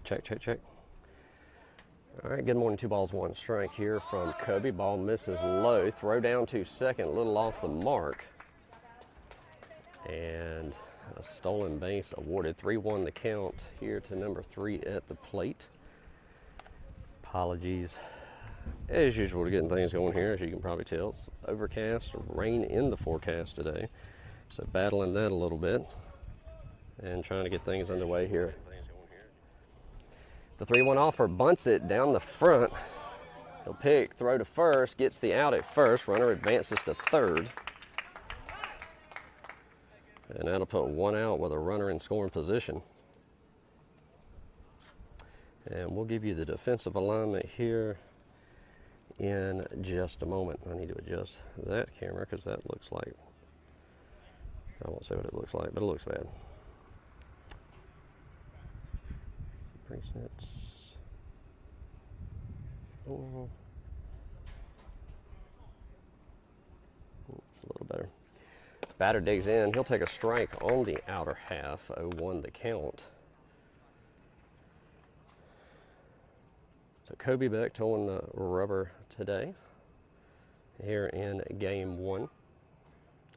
Check, check, check. All right, good morning. 2 balls, 1 strike here from Kobe. Ball misses low. Throw down to second, a little off the mark. And a stolen base awarded. 3-1 the count here to number 3 at the plate. Apologies as usual to getting things going here. As you can probably tell, it's overcast, rain in the forecast today. So battling that a little bit and trying to get things underway here. The 3-1 offer bunts it down the front. He'll pick, throw to first, gets the out at first. Runner advances to third. And that'll put 1 out with a runner in scoring position. And we'll give you the defensive alignment here in just a moment. I need to adjust that camera because that looks like, I won't say what it looks like, but it looks bad. Presets. Oh. It's a little better. Batter digs in. He'll take a strike on the outer half. 0-1 the count. So Kobe Beck towing the rubber today here in game 1.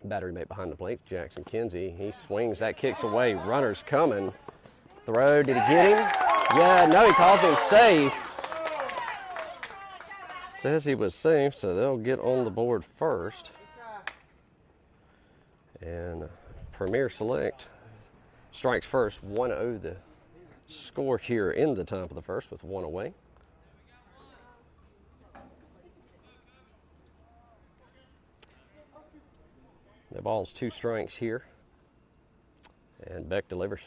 Battery mate behind the plate, Jackson Kinsey. He swings, that kicks away. Runner's coming. Throw, did he get him? Yeah, no, he calls him safe. Says he was safe, so they'll get on the board first. And Premier Select strikes first, 1-0 the score here in the top of the first with 1 away. The ball's 2 strikes here. And Beck delivers.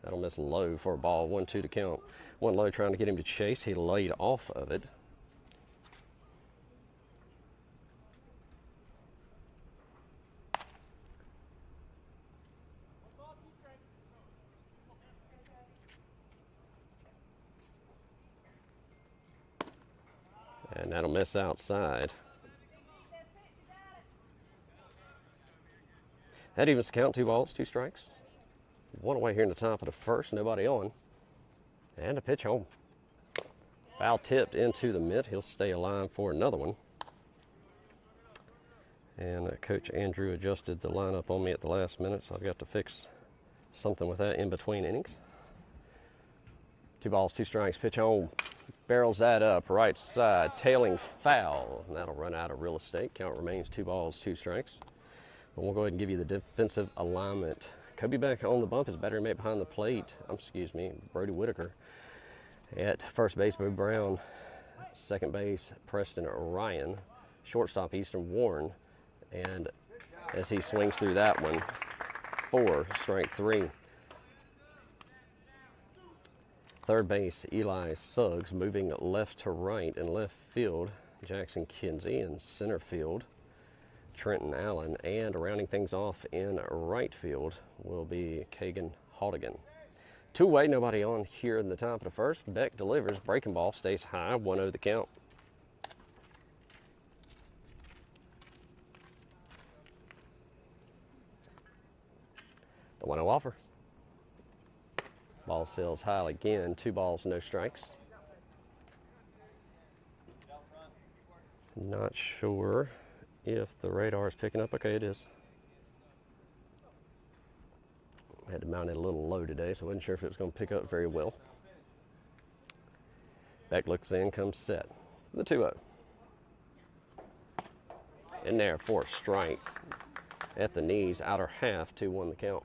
That'll miss low for a ball, 1-2 to count. 1 low trying to get him to chase. He laid off of it. And that'll miss outside. That evens the count, 2 balls, 2 strikes. 1 away here in the top of the first, nobody on. And a pitch home. Foul tipped into the mitt. He'll stay alive for another one. And Coach Andrew adjusted the lineup on me at the last minute, so I've got to fix something with that in between innings. 2 balls, 2 strikes, pitch home. Barrels that up, right side, tailing foul. And that'll run out of real estate. Count remains 2 balls, 2 strikes. But we'll go ahead and give you the defensive alignment. Kobe Beck on the bump, his battery mate behind the plate. Brody Whitaker. At first base, Boo Brown. Second base, Preston Ryan. Shortstop, Easton Warren. And as he swings through that one, 4, strike 3. Third base, Eli Suggs, moving left to right in left field. Jackson Kinsey in center field. Trenton Allen, and rounding things off in right field will be Kagan Haldigan. 2-way, nobody on here in the top of the first. Beck delivers, breaking ball, stays high, 1-0 the count. The 1-0 offer. Ball sails high again, 2 balls, no strikes. Not sure if the radar is picking up. Okay, it is. I had to mount it a little low today, so I wasn't sure if it was going to pick up very well. Beck looks in, comes set. The 2-0. In there for a strike. At the knees, outer half, 2-1 the count.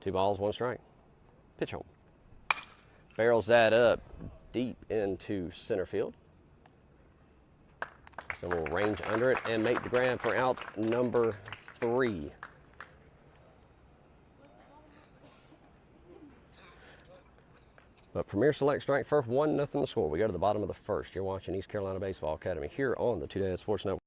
2 balls, 1 strike. Pitch home. Barrels that up deep into center field. So we'll range under it and make the grab for out number 3. But Premier Select strike first, 1-0 the score. We go to the bottom of the first. You're watching East Carolina Baseball Academy here on the 2 Dad Sports Network.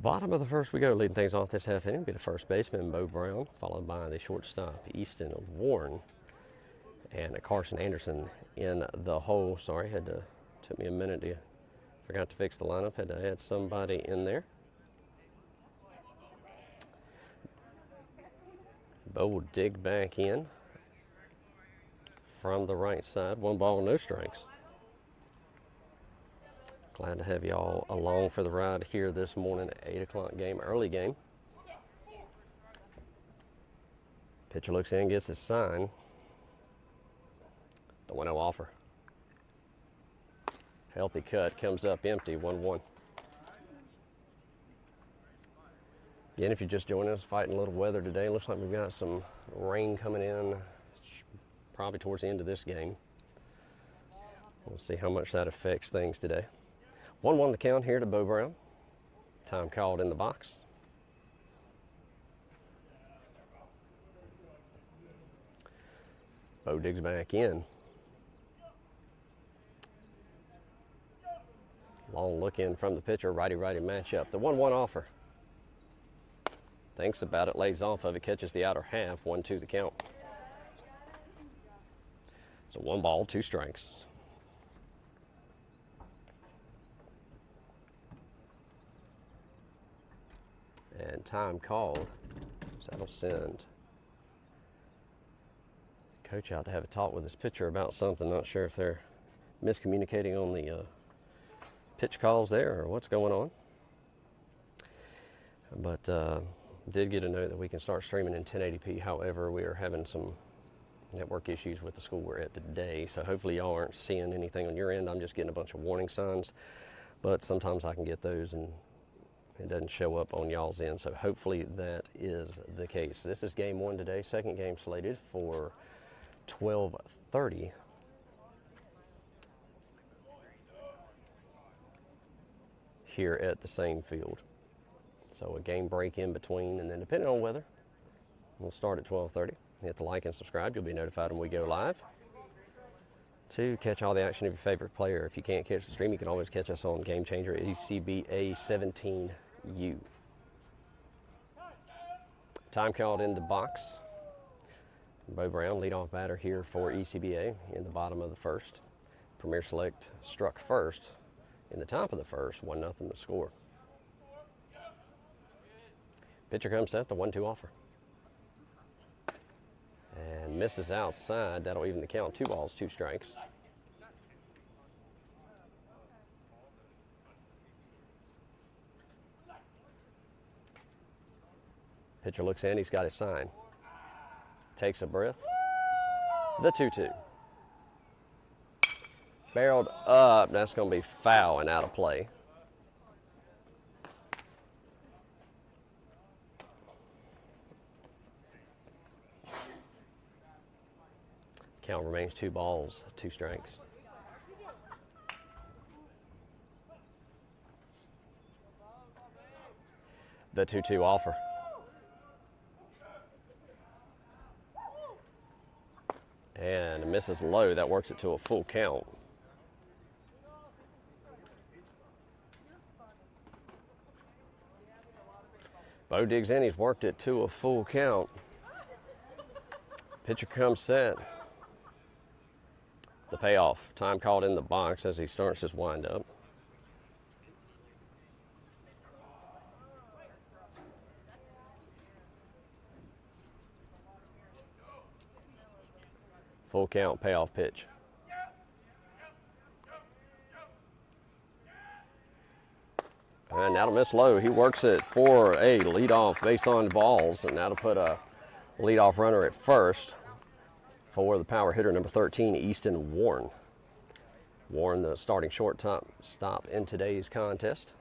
Bottom of the first we go. Leading things off this half inning will be the first baseman, Bo Brown, followed by the shortstop, Easton Warren, and Carson Anderson in the hole. Sorry, took me a minute to, forgot to fix the lineup, had to add somebody in there. Bo will dig back in from the right side. 1 ball, no strikes. Glad to have y'all along for the ride here this morning. 8 o'clock game, early game. Pitcher looks in, gets his sign. The 1-0 offer. Healthy cut, comes up empty, 1-1. Again, if you're just joining us, fighting a little weather today. Looks like we've got some rain coming in probably towards the end of this game. We'll see how much that affects things today. 1-1 the count here to Bo Brown. Time called in the box. Bo digs back in. Long look in from the pitcher, righty-righty matchup. The 1-1 offer. Thinks about it, lays off of it, catches the outer half, 1-2 the count. So 1 ball, 2 strikes. And time called. So that'll send coach out to have a talk with his pitcher about something. Not sure if they're miscommunicating on the pitch calls there or what's going on. But did get a note that we can start streaming in 1080p. However, we are having some network issues with the school we're at today. So hopefully y'all aren't seeing anything on your end. I'm just getting a bunch of warning signs. But sometimes I can get those and it doesn't show up on y'all's end. So hopefully that is the case. This is game 1 today. Second game slated for 12:30. Here at the same field. So a game break in between, and then depending on weather, we'll start at 12:30. Hit the like and subscribe. You'll be notified when we go live. To catch all the action of your favorite player. If you can't catch the stream, you can always catch us on Game Changer at ECBA 17U. Time called in the box. Bo Brown, leadoff batter here for ECBA in the bottom of the first. Premier Select struck first in the top of the first, 1-0 the score. Pitcher comes set, the 1-2 offer. And misses outside. That'll even the count. 2 balls, 2 strikes. Pitcher looks in, he's got his sign. Takes a breath. The 2-2. Barreled up, that's going to be foul and out of play. Count remains 2 balls, 2 strikes. The 2-2 offer. And misses low, that works it to a full count. Bo digs in, he's worked it to a full count. Pitcher comes set. The payoff. Time called in the box as he starts his windup. Full count, payoff pitch. And that'll miss low. He works it for a leadoff base on balls, and that'll put a leadoff runner at first for the power hitter, number 13, Easton Warren. Warren, the starting shortstop in today's contest.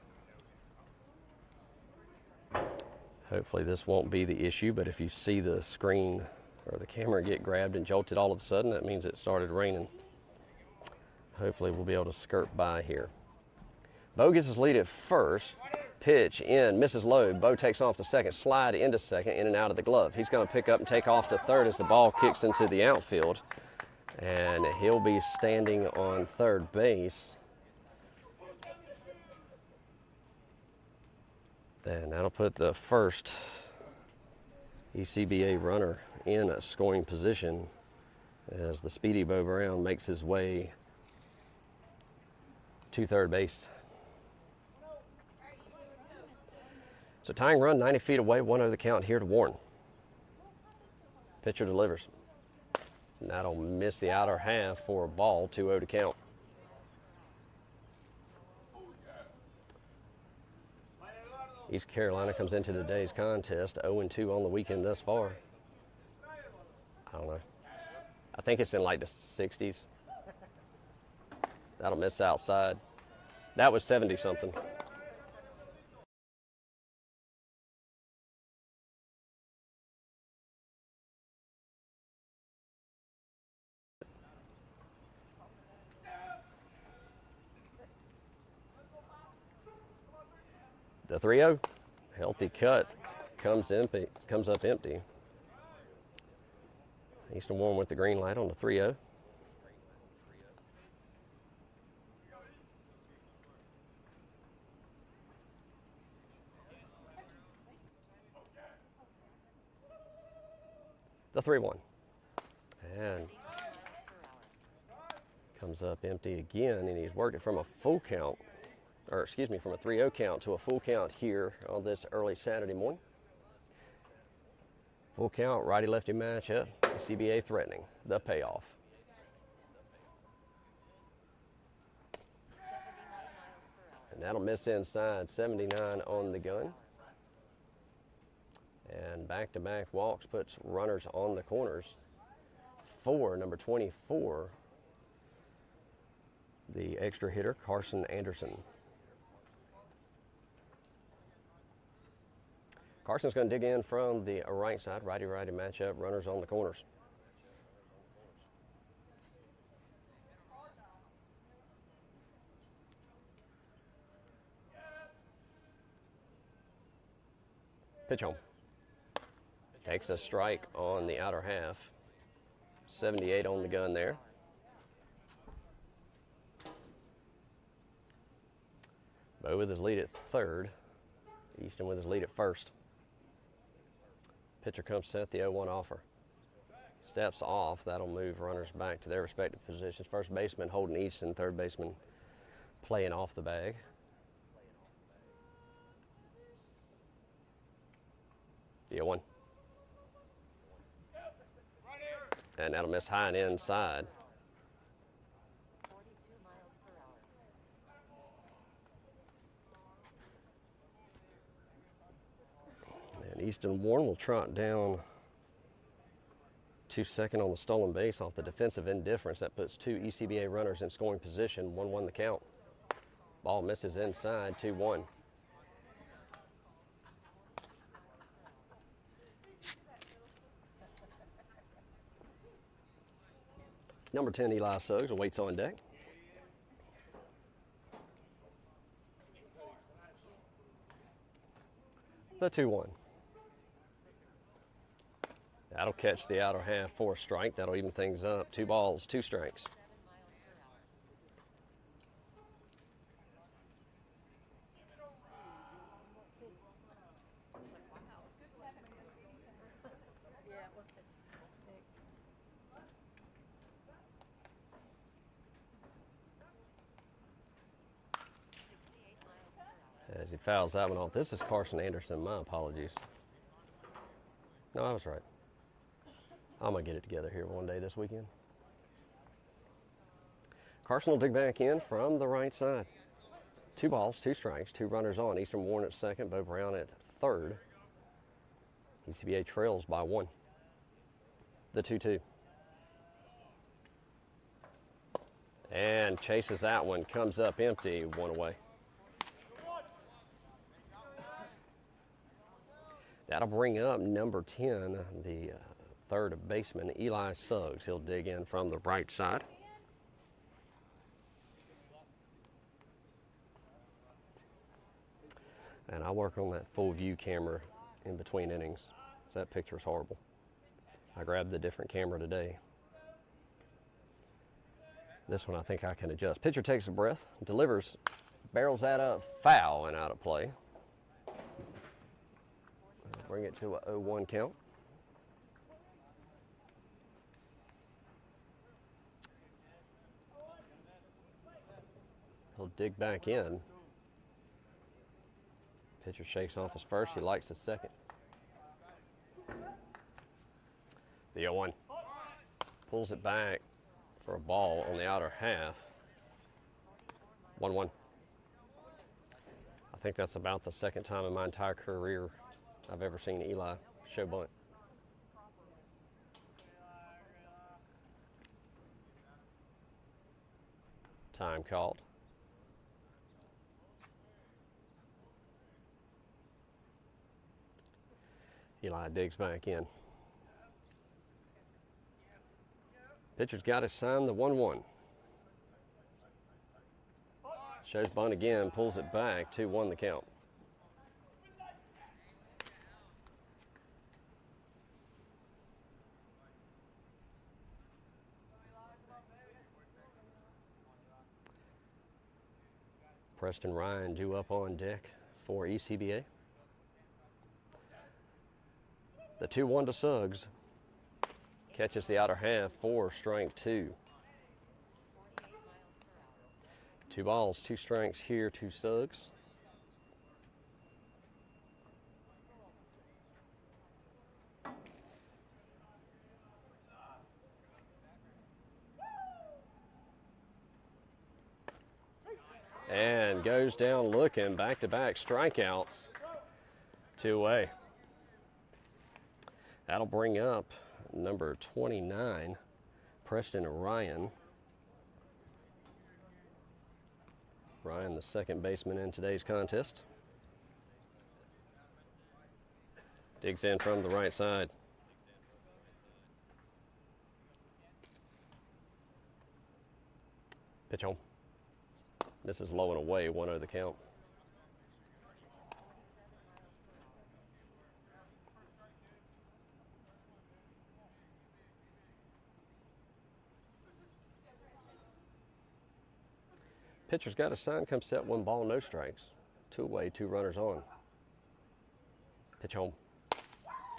Hopefully this won't be the issue, but if you see the screen or the camera get grabbed and jolted all of a sudden, that means it started raining. Hopefully we'll be able to skirt by here. Bo gets his lead at first. Pitch in, misses low. Bo takes off to second, slide into second, in and out of the glove. He's going to pick up and take off to third as the ball kicks into the outfield. And he'll be standing on third base. And that'll put the first ECBA runner in a scoring position as the speedy Bo Brown makes his way to third base. So tying run 90 feet away, 1-0 the count here to Warren. Pitcher delivers. And that'll miss the outer half for a ball, 2-0 to count. East Carolina comes into today's contest 0-2 on the weekend thus far. I don't know. I think it's in like the 60s. That'll miss outside. That was 70-something. The 3-0, healthy cut, comes up empty. Easton Warren with the green light on the 3-0. The 3-1. And comes up empty again, and he's worked it from a full count, or excuse me, from a 3-0 count to a full count here on this early Saturday morning. Full count, righty-lefty matchup, ECBA threatening the payoff. And that'll miss inside, 79 on the gun. And back-to-back walks puts runners on the corners. For number 24, the extra hitter, Carson Anderson. Carson's going to dig in from the right side, righty-righty matchup, runners on the corners. Pitch home. Takes a strike on the outer half. 78 on the gun there. Bo with his lead at third. Easton with his lead at first. Pitcher comes set, the 0-1 offer. Steps off, that'll move runners back to their respective positions. First baseman holding Easton, third baseman playing off the bag. The 0-1. And that'll miss high and inside. And Easton Warren will trot down to second on the stolen base off the defensive indifference. That puts two ECBA runners in scoring position, 1-1 the count. Ball misses inside, 2-1. Number 10, Eli Suggs, waits on deck. The 2-1. That'll catch the outer half for a strike. That'll even things up. 2 balls, 2 strikes. As he fouls that one off. This is Carson Anderson. My apologies. No, I was right. I'm going to get it together here one day this weekend. Carson will dig back in from the right side. 2 balls, 2 strikes, 2 runners on. Easton Warren at second, Bo Brown at third. ECBA trails by 1. The 2-2. And chases that one, comes up empty, 1 away. That'll bring up number 10, the third baseman, Eli Suggs. He'll dig in from the right side. And I work on that full view camera in between innings. So that picture's horrible. I grabbed the different camera today. This one I think I can adjust. Pitcher takes a breath, delivers, barrels that up, foul and out of play. Bring it to a 0-1 count. He'll dig back in. Pitcher shakes off his first. He likes his second. The 0-1. Pulls it back for a ball on the outer half. 1-1. I think that's about the second time in my entire career I've ever seen Eli show bunt. Time called. Eli digs back in. Pitcher's got to sign the 1-1. Shows bunt again, pulls it back, 2-1 the count. Preston Ryan due up on deck for ECBA. The 2-1 to Suggs. Catches the outer half for strike 2. 2 balls, 2 strikes here to Suggs. And goes down looking, back-to-back strikeouts. 2 away. That'll bring up number 29, Preston Ryan. Ryan, the second baseman in today's contest. Digs in from the right side. Pitch home. This is low and away, 1-0 the count. Pitcher's got a sign, come set, 1 ball, no strikes. 2 away, 2 runners on. Pitch home.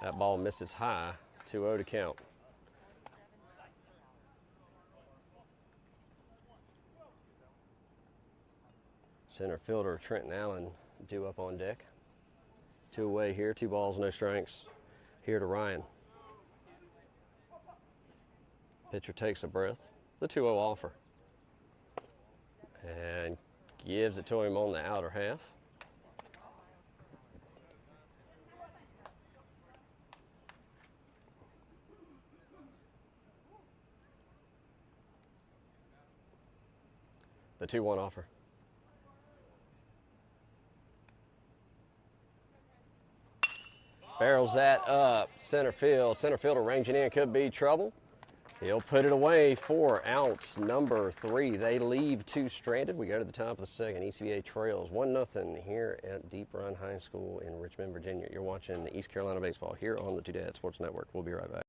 That ball misses high, 2-0 to count. Center fielder Trenton Allen due up on deck. 2 away here, 2 balls, no strikes. Here to Ryan. Pitcher takes a breath. The 2-0 offer. And gives it to him on the outer half. The 2-1 offer. Barrels that up, center field. Center fielder ranging in, could be trouble. He'll put it away for out number 3. They leave 2 stranded. We go to the top of the second. ECBA trails 1-0 here at Deep Run High School in Richmond, Virginia. You're watching East Carolina baseball here on the Two Dad Sports Network. We'll be right back.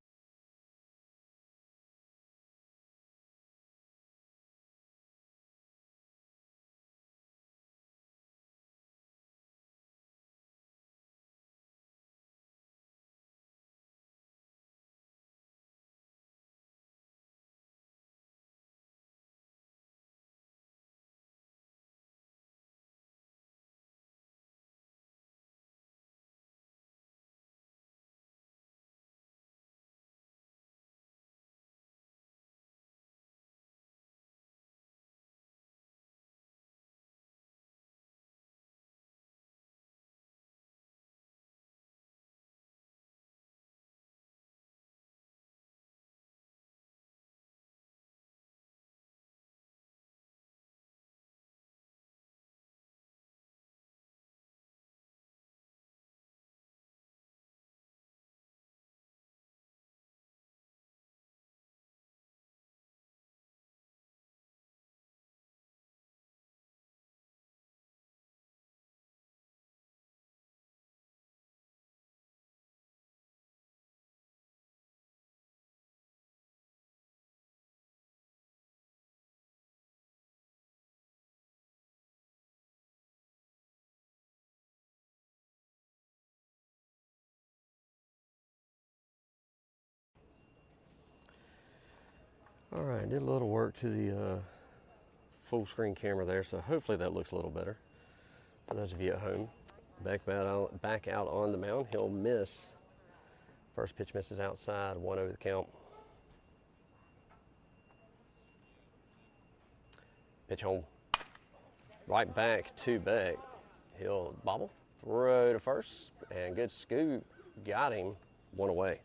All right, did a little work to the full screen camera there, so hopefully that looks a little better. For those of you at home, back out on the mound, he'll miss. First pitch misses outside, 1-0 the count. Pitch home. Right back to Beck. He'll bobble, throw to first, and good scoop. Got him, 1 away.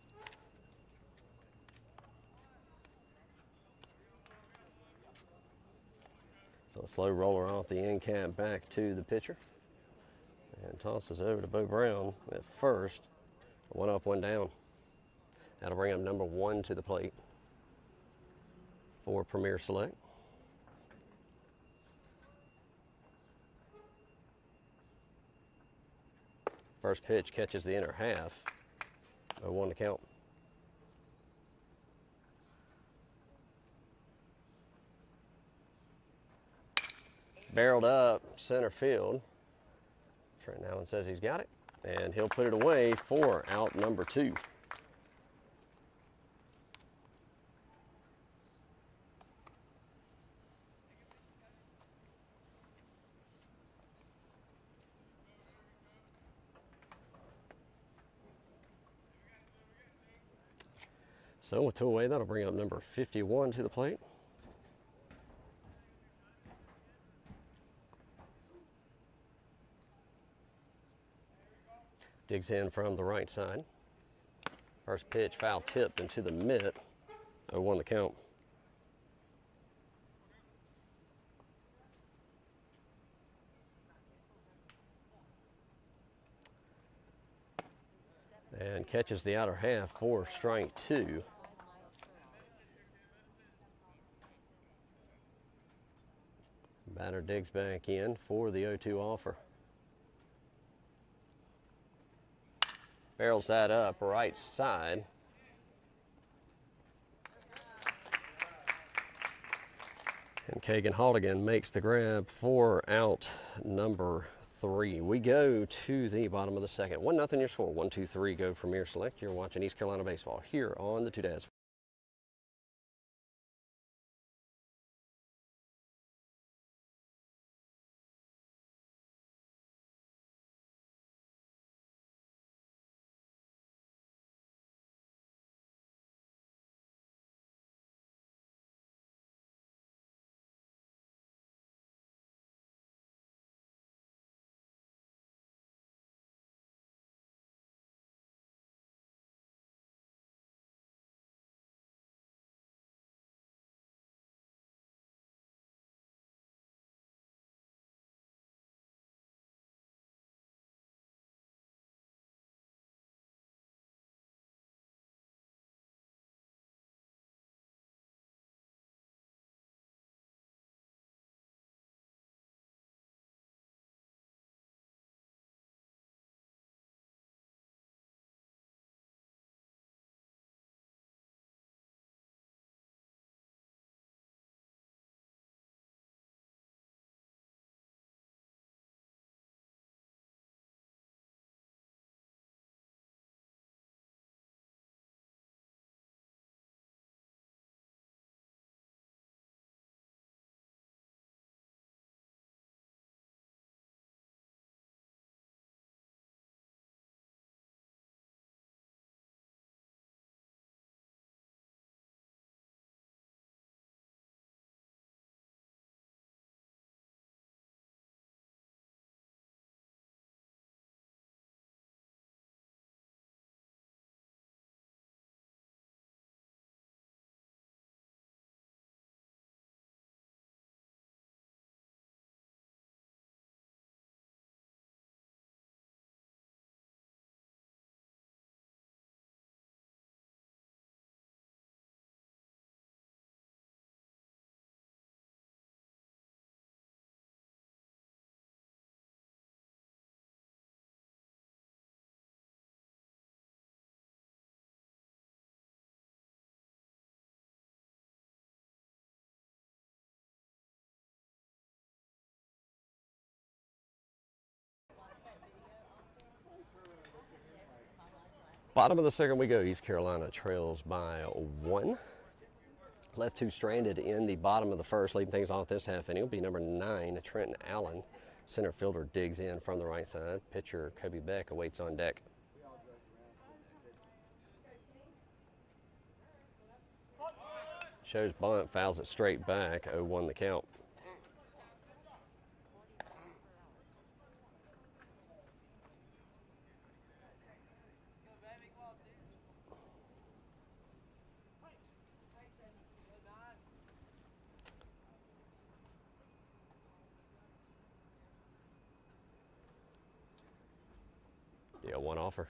So a slow roller off the end cap back to the pitcher. And tosses over to Bo Brown at first. 1 up, 1 down. That'll bring up number 1 to the plate for Premier Select. First pitch catches the inner half. 0-1 to count. Barreled up center field. Trent Allen says he's got it, and he'll put it away for out number 2. So with 2 away, that'll bring up number 51 to the plate. Digs in from the right side. First pitch foul tipped into the mitt. 0-1 the count. And catches the outer half for strike 2. Batter digs back in for the 0-2 offer. Barrels that up right side. And Kagan Haldigan makes the grab for out number 3. We go to the bottom of the second. 1-0 your score. 1-2-3 go Premier Select. You're watching East Carolina baseball here on the Two Dads. Bottom of the second we go. East Carolina trails by 1. Left two stranded in the bottom of the first, leading things off this half inning will be number 9, Trenton Allen. Center fielder digs in from the right side. Pitcher Kobe Beck awaits on deck. Shows bunt, fouls it straight back, 0-1 the count. Deal one offer.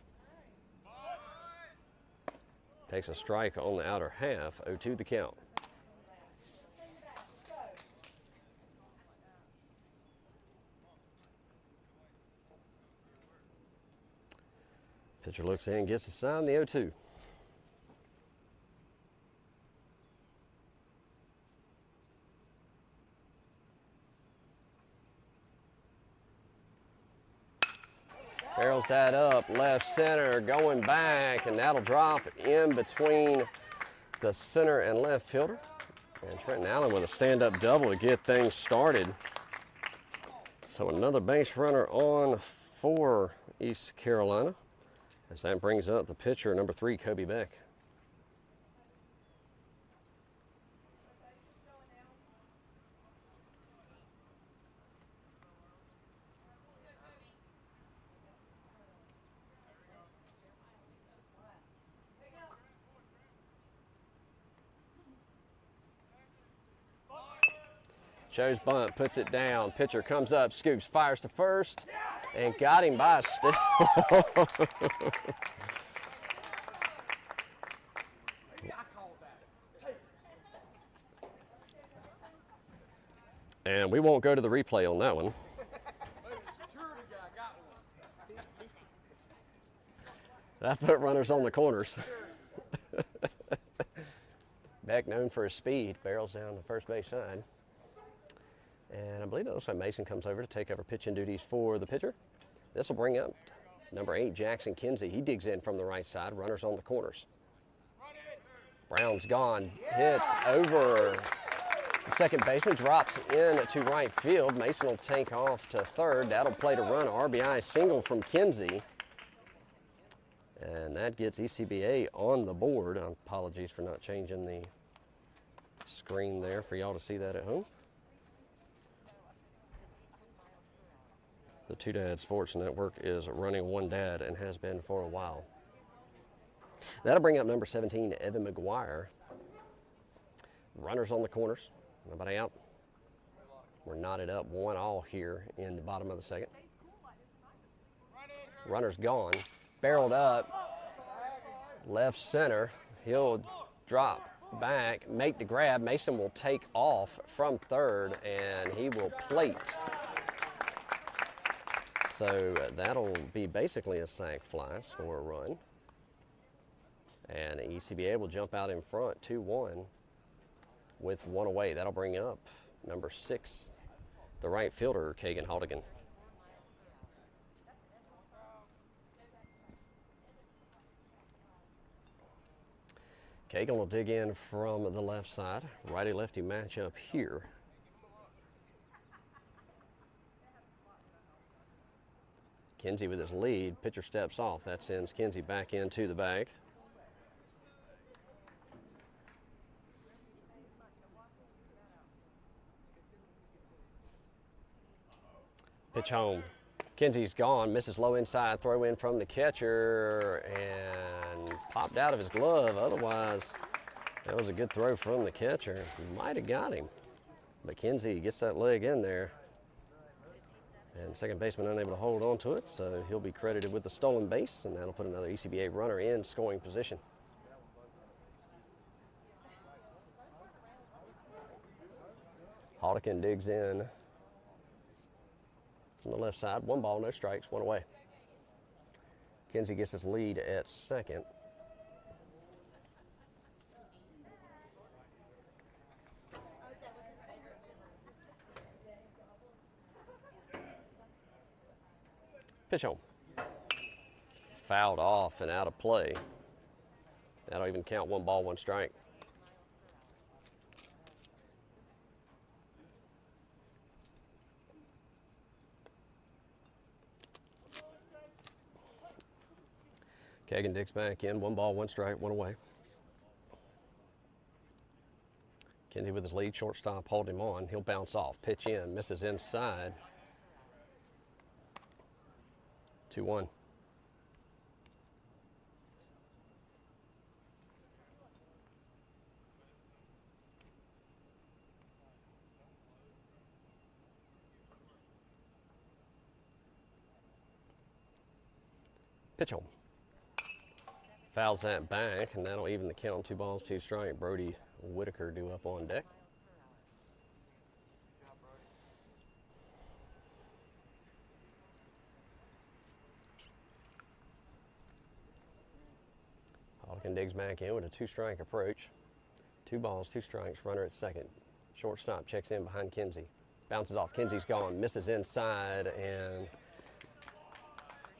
Takes a strike on the outer half, 0-2 the count. Pitcher looks in, gets the sign, the 0-2. Barrels that up, left center, going back, and that'll drop in between the center and left fielder. And Trenton Allen with a stand-up double to get things started. So another base runner on for East Carolina, as that brings up the pitcher, number 3, Kobe Beck. Shows bunt, puts it down. Pitcher comes up, scoops, fires to first, and got him by a steal. And we won't go to the replay on that one. That put runners on the corners. Beck, known for his speed, barrels down the first base side. And I believe it looks like Mason comes over to take over pitching duties for the pitcher. This will bring up number 8, Jackson Kinsey. He digs in from the right side, runners on the corners. Brown's gone, hits over the second baseman, drops in to right field. Mason will take off to third. That'll play to run, RBI single from Kinsey. And that gets ECBA on the board. Apologies for not changing the screen there for y'all to see that at home. The Two Dad Sports Network is running one dad and has been for a while. That'll bring up number 17, Evan McGuire. Runners on the corners. Nobody out. We're knotted up 1-all here in the bottom of the second. Runner's gone. Barreled up. Left center. He'll drop back, make the grab. Mason will take off from third, and he will plate. So that'll be basically a sac fly, score a run. And ECBA will jump out in front 2-1 with 1 away. That'll bring up number 6, the right fielder, Kagan Haldigan. Kagan will dig in from the left side. Righty-lefty matchup here. Kinsey with his lead. Pitcher steps off. That sends Kinsey back into the bag. Pitch home. Kinsey's gone. Misses low inside. Throw in from the catcher and popped out of his glove. Otherwise, that was a good throw from the catcher. Might have got him. But Kinsey gets that leg in there. And second baseman unable to hold on to it, so he'll be credited with the stolen base, and that'll put another ECBA runner in scoring position. Haldigan digs in from the left side. 1 ball, no strikes, 1 away. Kinsey gets his lead at second. Pitch home. Fouled off and out of play. That'll even count 1 ball, 1 strike. Kagan digs back in. 1 ball, 1 strike, 1 away. Kinsey with his lead, shortstop, hold him on. He'll bounce off. Pitch in, misses inside. 2-1. Pitch home. Fouls that back, and that'll even the count. 2 balls, 2 strikes. Brody Whitaker due up on deck. Halkin digs back in with a 2-strike approach. 2 balls, 2 strikes. Runner at second. Shortstop checks in behind Kinsey. Bounces off. Kinsey's gone. Misses inside, and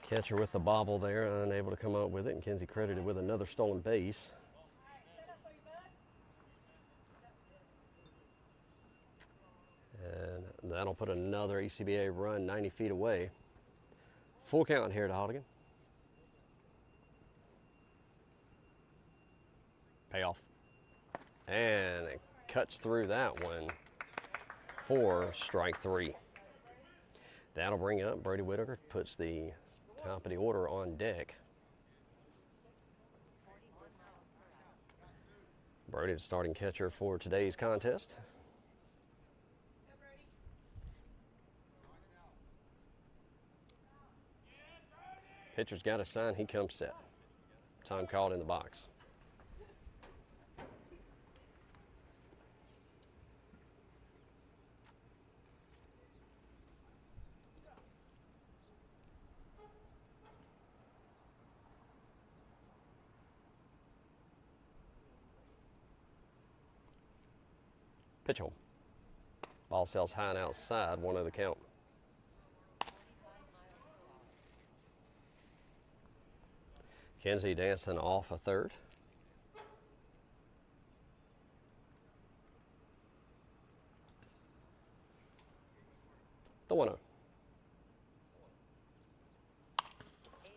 catcher with the bobble there, unable to come up with it, and Kinsey credited with another stolen base. And that'll put another ECBA run 90 feet away. Full count here to Halkin. Payoff. And it cuts through that one for strike 3. That'll bring up Brody Whitaker, puts the top of the order on deck. Brody, the starting catcher for today's contest. Pitcher's got a sign, he comes set. Time called in the box. Pitch home. Ball sails high and outside, 1-0 the count. Kinsey dancing off a third. The 1-0.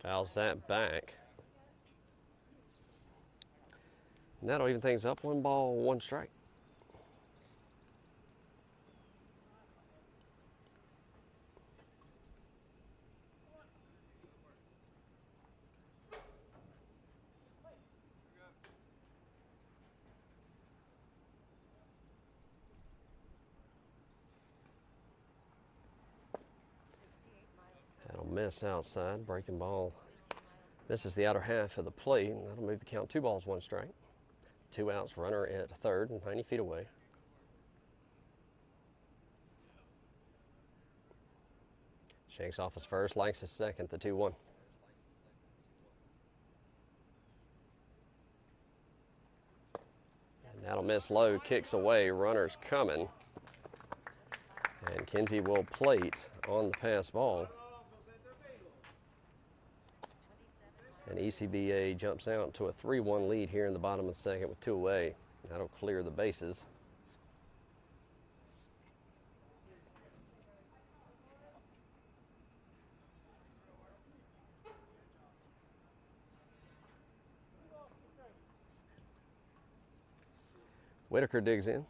Fouls that back. And that'll even things up. 1 ball, 1 strike. That'll miss outside. Breaking ball misses the outer half of the plate, and that'll move the count 2 balls, 1 strike. 2 outs, runner at third and 90 feet away. Shakes off his first, likes his second, the 2-1. And that'll miss low, kicks away, runner's coming. And Kinsey will plate on the pass ball. And ECBA jumps out to a 3-1 lead here in the bottom of the second with 2 away. That'll clear the bases. Whitaker digs in.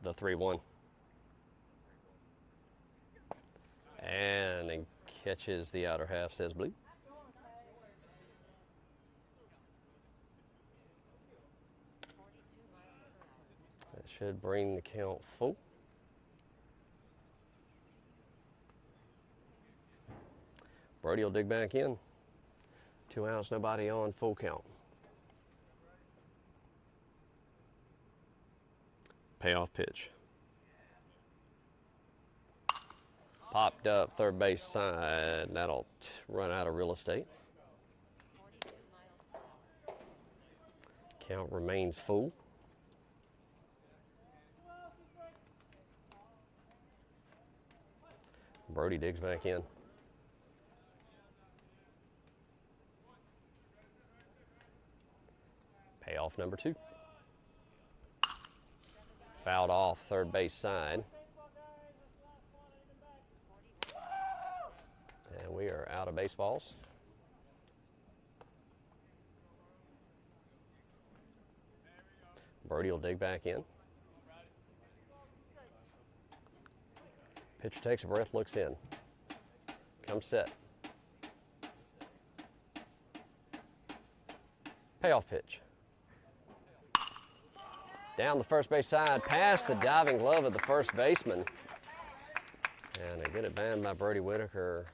The 3-1. And he catches the outer half, says blue. That should bring the count full. Brody will dig back in. 2 outs, nobody on, full count. Payoff pitch. Popped up third base side. That'll run out of real estate. Count remains full. Brody digs back in. Payoff number 2. Fouled off third base side. out of baseballs. Brody will dig back in. Pitcher takes a breath, looks in. Comes set. Payoff pitch. Down the first base side, past the diving glove of the first baseman. And they get it banned by Brody Whitaker.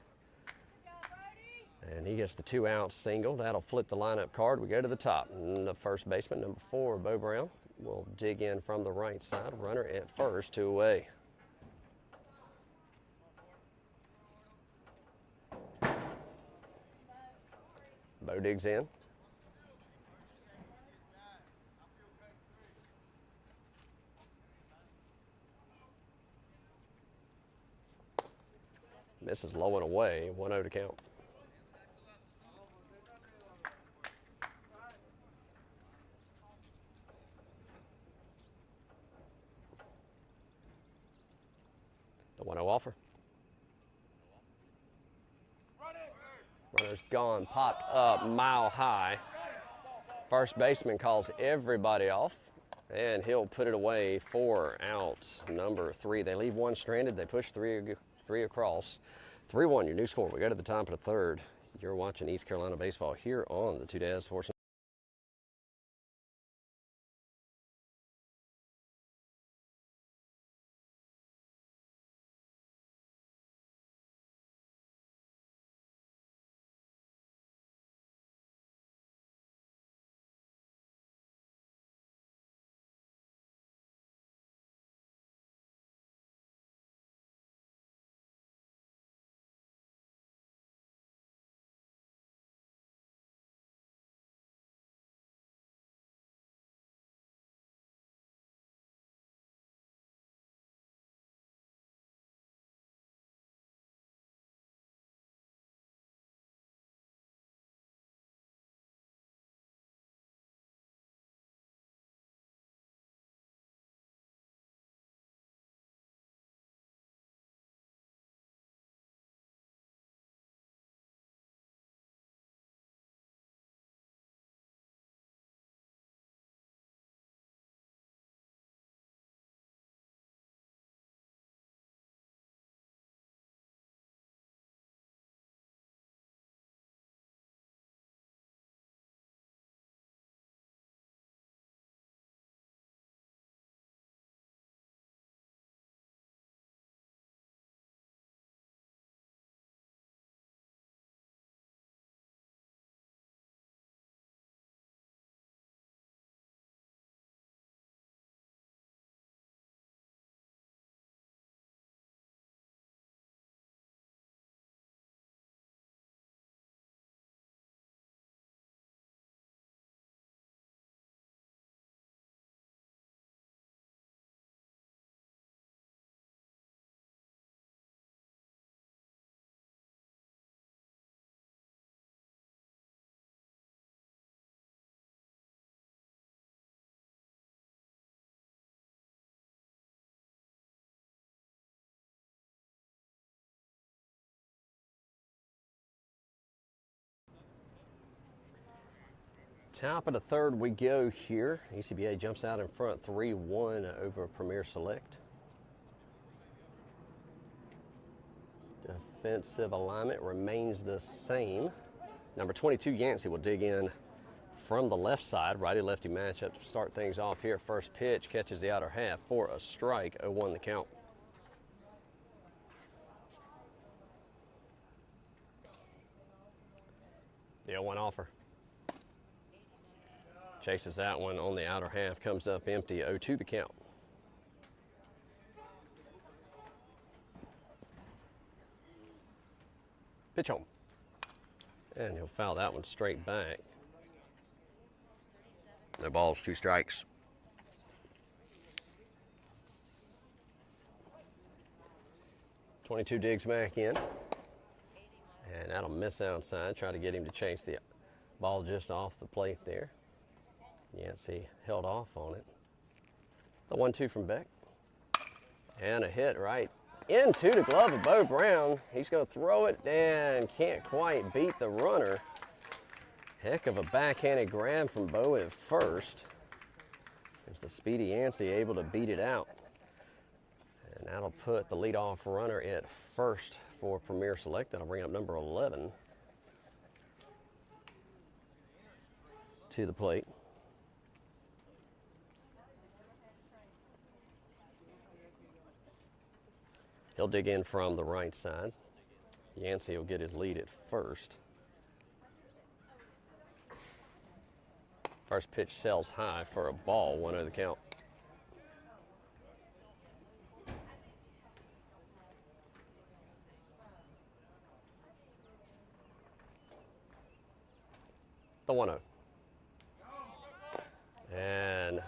And he gets the 2-out single. That'll flip the lineup card. We go to the top. And the first baseman, number 4, Bo Brown, will dig in from the right side. Runner at first, 2 away. Bo digs in. Misses low and away, 1-0 to count. The 1-0 offer. Runner's gone, popped up mile high. First baseman calls everybody off, and he'll put it away for out number 3. They leave 1 stranded. They push three across. 3-1, your new score. We go to the top of the third. You're watching East Carolina baseball here on the Two Dads Sports. Top of the third we go here. ECBA jumps out in front 3-1 over Premier Select. Defensive alignment remains the same. Number 22, Yancey, will dig in from the left side. Righty-lefty matchup to start things off here. First pitch catches the outer half for a strike. 0-1 the count. The 0-1 offer. Chases that one on the outer half, comes up empty, 0-2 the count. Pitch home. And he'll foul that one straight back. No balls, 2 strikes. .22 digs back in. And that'll miss outside. Try to get him to chase the ball just off the plate there. Yes, he held off on it. The 1-2 from Beck. And a hit right into the glove of Bo Brown. He's going to throw it and can't quite beat the runner. Heck of a backhanded grab from Bo at first. There's the speedy Yancey able to beat it out. And that'll put the leadoff runner at first for Premier Select. That'll bring up number 11 to the plate. He'll dig in from the right side. Yancey will get his lead at first. First pitch sells high for a ball, 1-0 the count. The 1-0. And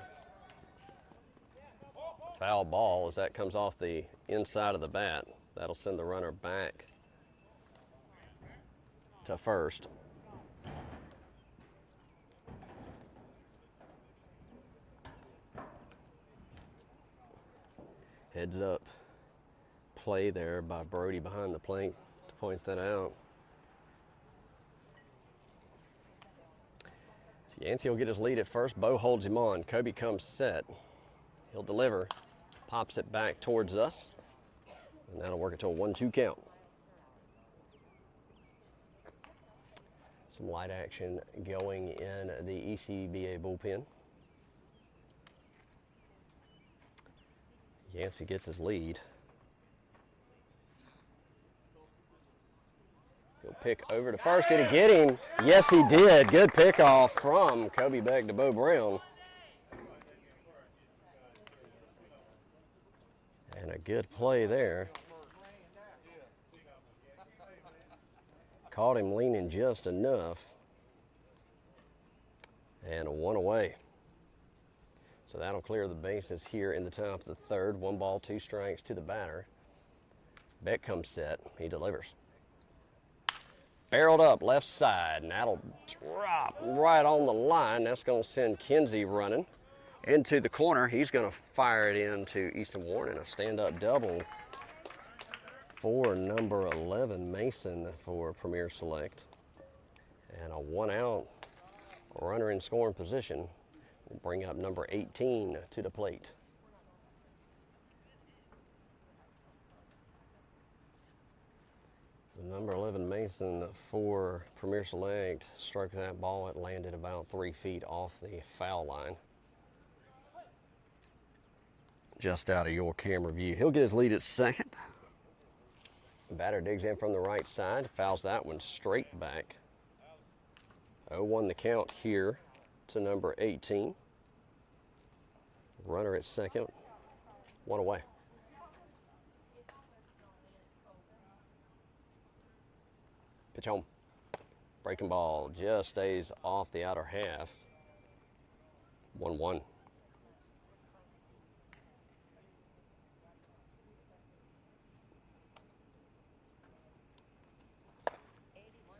foul ball as that comes off the inside of the bat. That'll send the runner back to first. Heads up play there by Brody behind the plate to point that out. So Yancey will get his lead at first. Bo holds him on. Kobe comes set. He'll deliver. Pops it back towards us. And that'll work it to a 1-2 count. Some light action going in the ECBA bullpen. Yancey gets his lead. He'll pick over to first. Did he get him? Yes, he did. Good pickoff from Kobe back to Bo Brown. And a good play there. Caught him leaning just enough. And a 1 away. So that'll clear the bases here in the top of the third. 1 ball, 2 strikes to the batter. Beck comes set. He delivers. Barreled up left side, and that'll drop right on the line. That's going to send Kinsey running into the corner. He's going to fire it into Easton Warren, a stand-up double for number 11, Mason, for Premier Select. And a 1-out runner in scoring position will bring up number 18 to the plate. The number 11 Mason for Premier Select struck that ball. It landed about 3 feet off the foul line. Just out of your camera view. He'll get his lead at second. The batter digs in from the right side. Fouls that one straight back. 0-1 the count here to number 18. Runner at second. 1 away. Pitch home. Breaking ball just stays off the outer half. 1-1.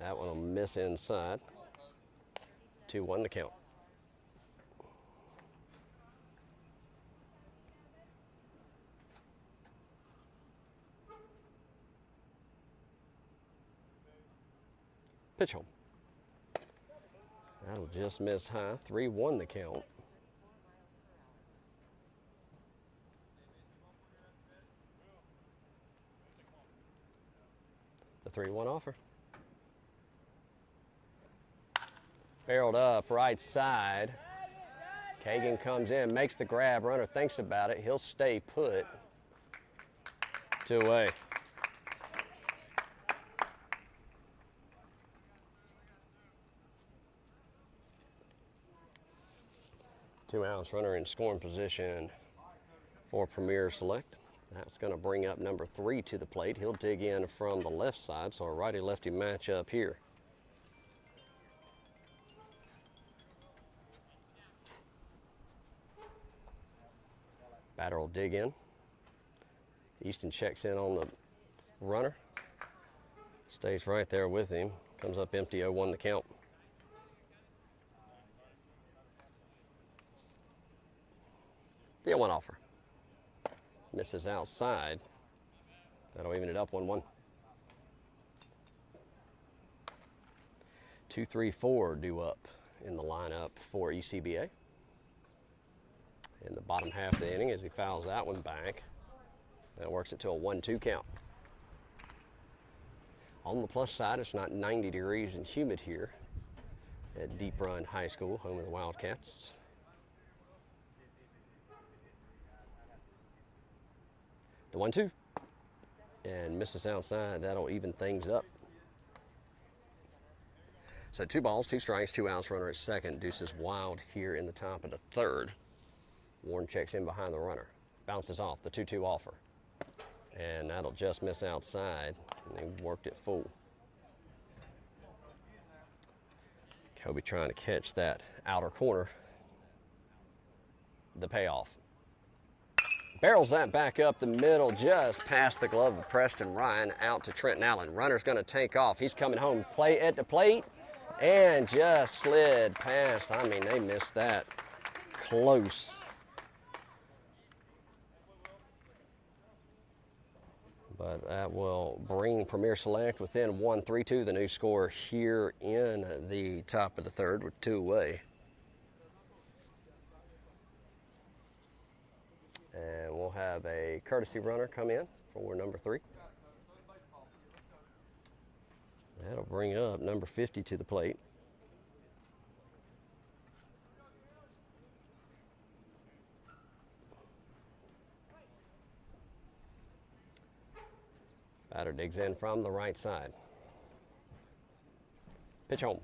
That one will miss inside. 2-1 to count. Pitch home. That'll just miss high. 3-1 the count. The 3-1 offer. Barreled up right side. Kagan comes in, makes the grab. Runner thinks about it. He'll stay put. 2 away. Two outs, runner in scoring position for Premier Select. That's going to bring up number 3 to the plate. He'll dig in from the left side, so a righty-lefty matchup here. Batter will dig in. Easton checks in on the runner. Stays right there with him. Comes up empty, 0-1 the count. The 0-1 offer. Misses outside. That'll even it up 1-1. 2, 3, 4 due up in the lineup for ECBA. In the bottom half of the inning as he fouls that one back. That works it to a 1-2 count. On the plus side, it's not 90 degrees and humid here at Deep Run High School, home of the Wildcats. The 1-2. And misses outside. That'll even things up. So 2 balls, 2 strikes, 2 outs, runner at second. Deuces wild here in the top of the third. Warren checks in behind the runner. Bounces off the 2-2 offer. And that'll just miss outside. And they worked it full. Kobe trying to catch that outer corner. The payoff. Barrels that back up the middle, just past the glove of Preston Ryan, out to Trenton Allen. Runner's going to take off. He's coming home. Play at the plate. And just slid past. I mean, they missed that close. But that will bring Premier Select within 1-3-2, the new score here in the top of the third with 2 away. And we'll have a courtesy runner come in for number 3. That'll bring up number 50 to the plate. Batter digs in from the right side. Pitch home.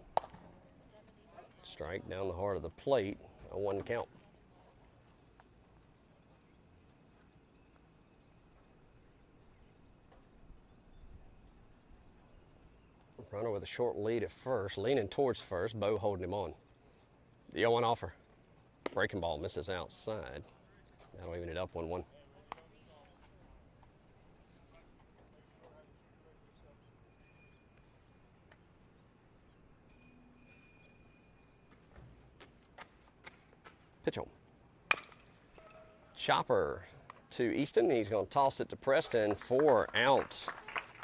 Strike down the heart of the plate, a 1 count. Runner with a short lead at first, leaning towards first. Bo holding him on. The 0-1 offer. Breaking ball misses outside. That'll even it up 1-1. Pitch home. Chopper to Easton. He's going to toss it to Preston. 4 out.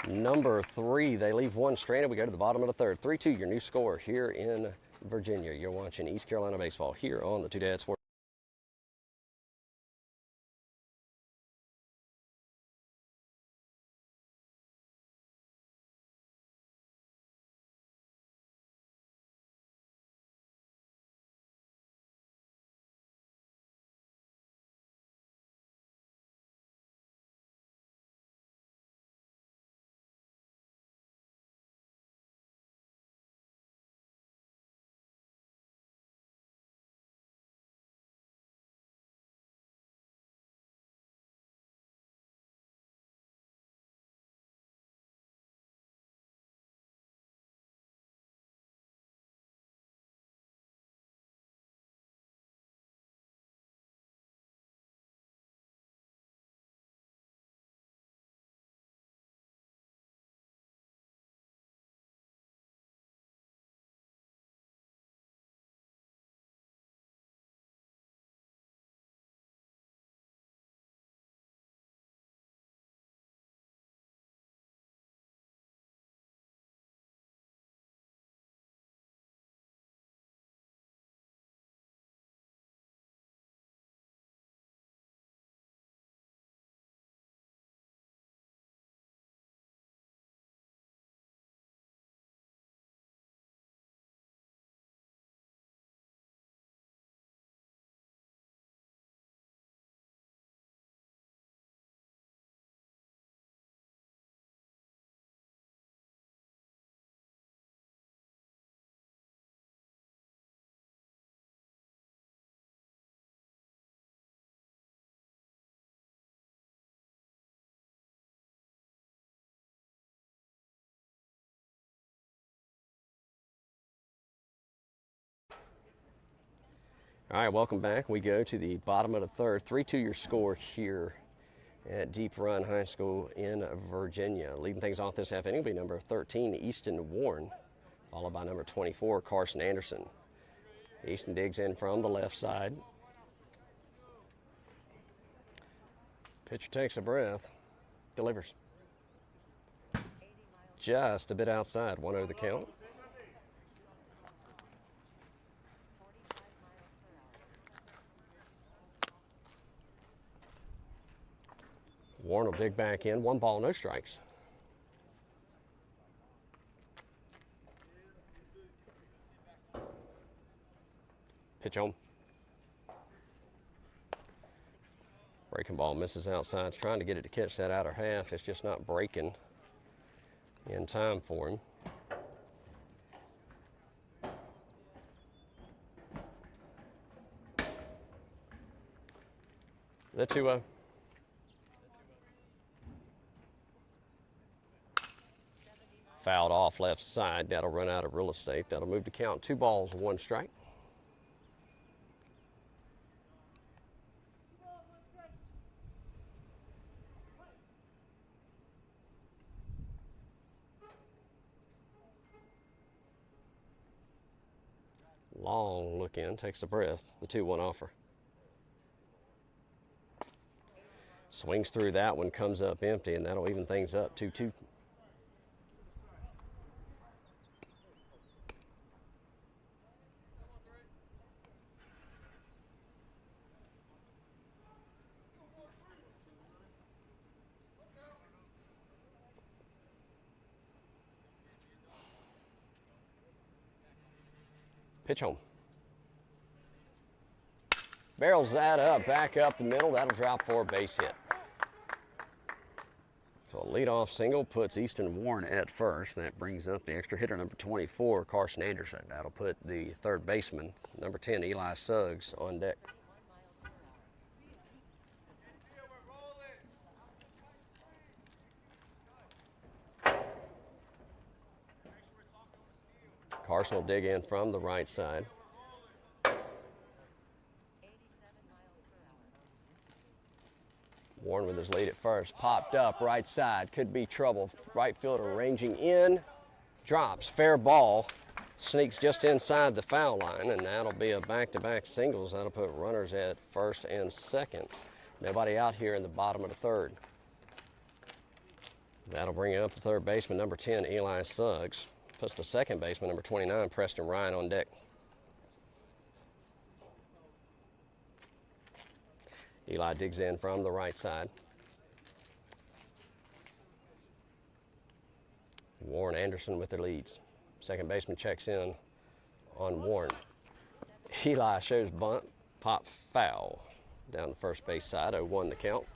Number 3. They leave 1 stranded. We go to the bottom of the third. 3-2, your new score here in Virginia. You're watching East Carolina baseball here on the Two Dad Sports. All right, welcome back. We go to the bottom of the third. 3-2 your score here at Deep Run High School in Virginia. Leading things off this half inning will be number 13, Easton Warren, followed by number 24, Carson Anderson. Easton digs in from the left side. Pitcher takes a breath, delivers. just a bit outside, 1-0 the count. Warren will dig back in. 1 ball, no strikes. Pitch home. Breaking ball misses outside. It's trying to get it to catch that outer half. It's just not breaking in time for him. The 2-0. Fouled off left side. That'll run out of real estate. That'll move to count 2 balls, 1 strike. Long look in, takes a breath. The 2-1 offer. Swings through that one, comes up empty, and that'll even things up. 2-2. Pitch home. Barrels that up, back up the middle. That'll drop for a base hit. So a leadoff single puts Easton Warren at first. That brings up the extra hitter, number 24, Carson Anderson. That'll put the third baseman, number 10, Eli Suggs, on deck. Carson will dig in from the right side. Warren with his lead at first. Popped up, right side. Could be trouble. Right fielder ranging in. Drops. Fair ball. Sneaks just inside the foul line, and that'll be a back-to-back singles. That'll put runners at first and second. Nobody out here in the bottom of the third. That'll bring up the third baseman, number 10, Eli Suggs. Puts the second baseman, number 29, Preston Ryan, on deck. Eli digs in from the right side. Warren Anderson with their leads. Second baseman checks in on Warren. Eli shows bunt, pop foul down the first base side, 0-1 the count.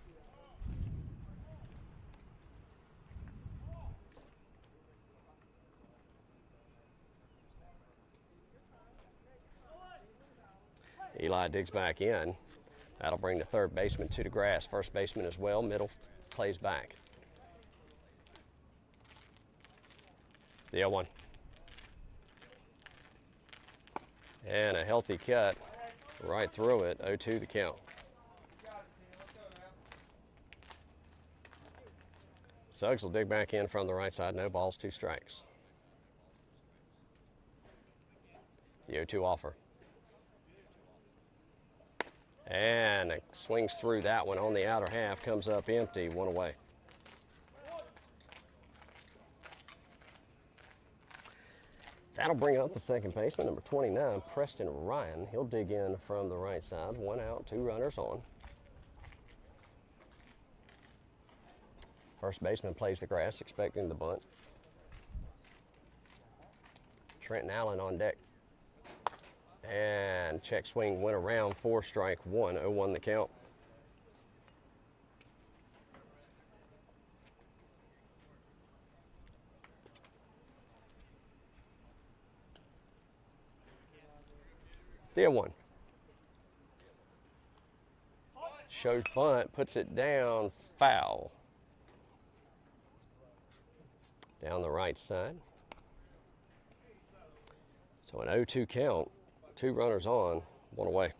Eli digs back in. That'll bring the third baseman to the grass. First baseman as well. Middle plays back. The 0-1. And a healthy cut right through it. 0-2 the count. Suggs will dig back in from the right side. No balls, 2 strikes. The 0-2 offer. And it swings through that one on the outer half, comes up empty, 1 away. That'll bring up the second baseman, number 29, Preston Ryan. He'll dig in from the right side. 1 out, 2 runners on. First baseman plays the grass, expecting the bunt. Trenton Allen on deck. And check swing went around, 4 strike 1, 0-1 the count. The 0-1. Shows bunt, puts it down, foul. Down the right side. So an 0-2 count. 2 runners on, 1 away.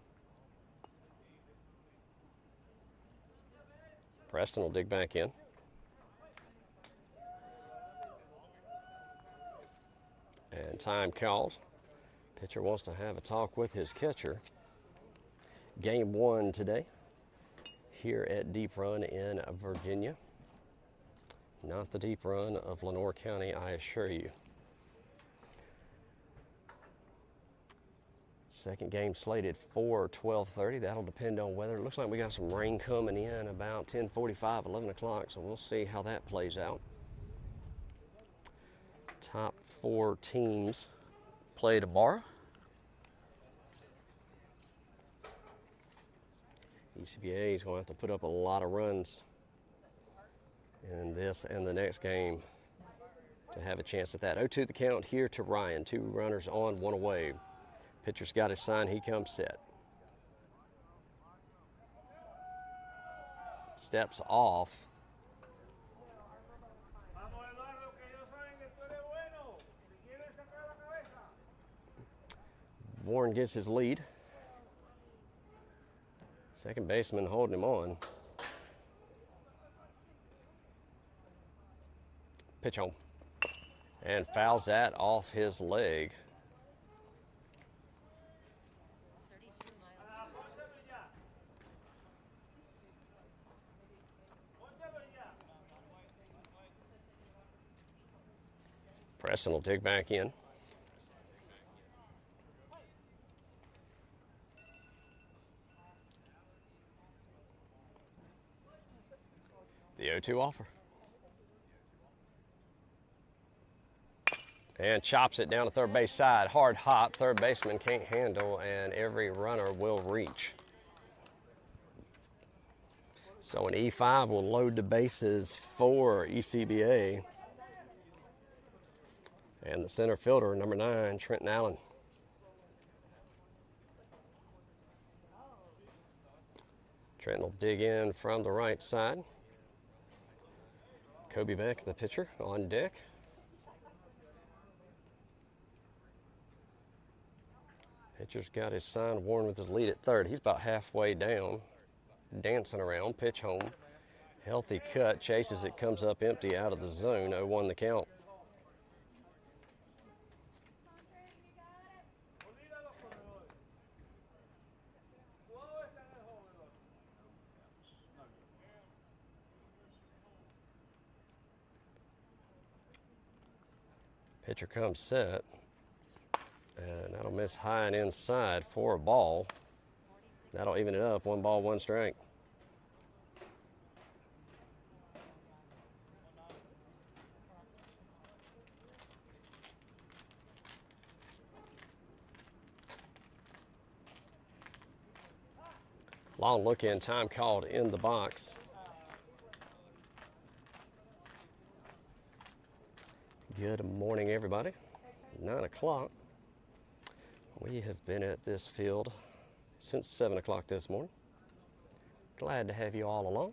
Preston will dig back in. And time calls. Pitcher wants to have a talk with his catcher. Game 1 today here at Deep Run in Virginia. Not the deep run of Lenoir County, I assure you. Second game slated for 12:30. That'll depend on weather. It looks like we got some rain coming in about 10:45, 11 o'clock, so we'll see how that plays out. Top 4 teams play tomorrow. ECBA is going to have to put up a lot of runs in this and the next game to have a chance at that. 0-2 the count here to Ryan. 2 runners on, 1 away. Pitcher's got his sign. He comes set. Steps off. Warren gets his lead. Second baseman holding him on. Pitch home. And fouls that off his leg. Preston will dig back in. The 0-2 offer. And chops it down to third base side. Hard hop, third baseman can't handle, and every runner will reach. So an E5 will load the bases for ECBA. And the center fielder, number 9, Trenton Allen. Trenton will dig in from the right side. Kobe Beck, the pitcher, on deck. Pitcher's got his sign. Warren with his lead at third. He's about halfway down, dancing around. Pitch home. Healthy cut. Chases it, comes up empty out of the zone. 0-1 the count. Pitcher comes set, and that'll miss high and inside for a ball. That'll even it up. 1 ball, 1 strike. Long look in, time called in the box. Good morning, everybody. 9 o'clock. We have been at this field since 7 o'clock this morning. Glad to have you all along.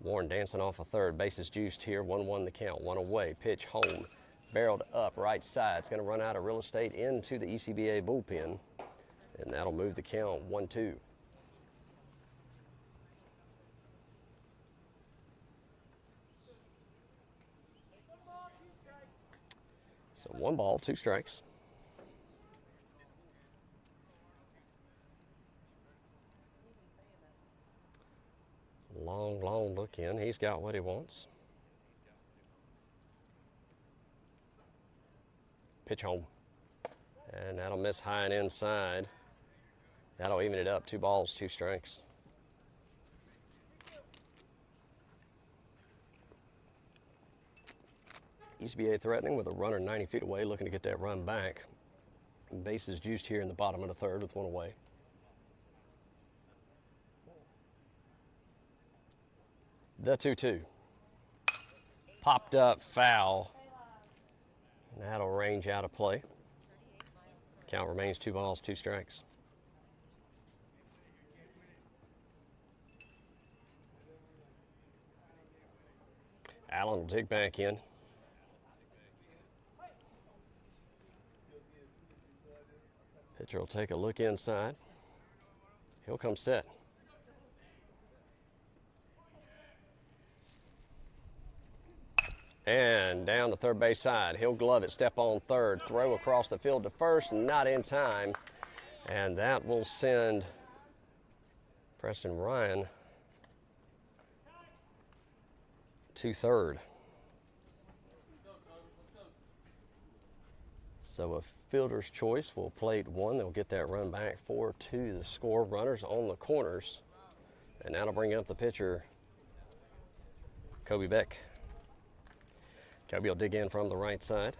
Warren dancing off a third. Bases juiced here. 1-1 the count. 1 away. Pitch home. Barreled up right side. It's going to run out of real estate into the ECBA bullpen. And that'll move the count. 1-2. So 1 ball, 2 strikes. Long look in. He's got what he wants. Pitch home. And that'll miss high and inside. That'll even it up. 2 balls, 2 strikes. ECBA threatening with a runner 90 feet away, looking to get that run back. Bases juiced here in the bottom of the third with 1 away. The 2-2. Popped up foul. And that'll range out of play. Count remains 2 balls, 2 strikes. Allen will dig back in. Pitcher will take a look inside. He'll come set. And down the third base side. He'll glove it, step on third, throw across the field to first, not in time. And that will send Preston Ryan to third. So a fielder's choice will plate one. They'll get that run back 4-2 the score. Runners on the corners. And that'll bring up the pitcher, Kobe Beck. Kobe will dig in from the right side.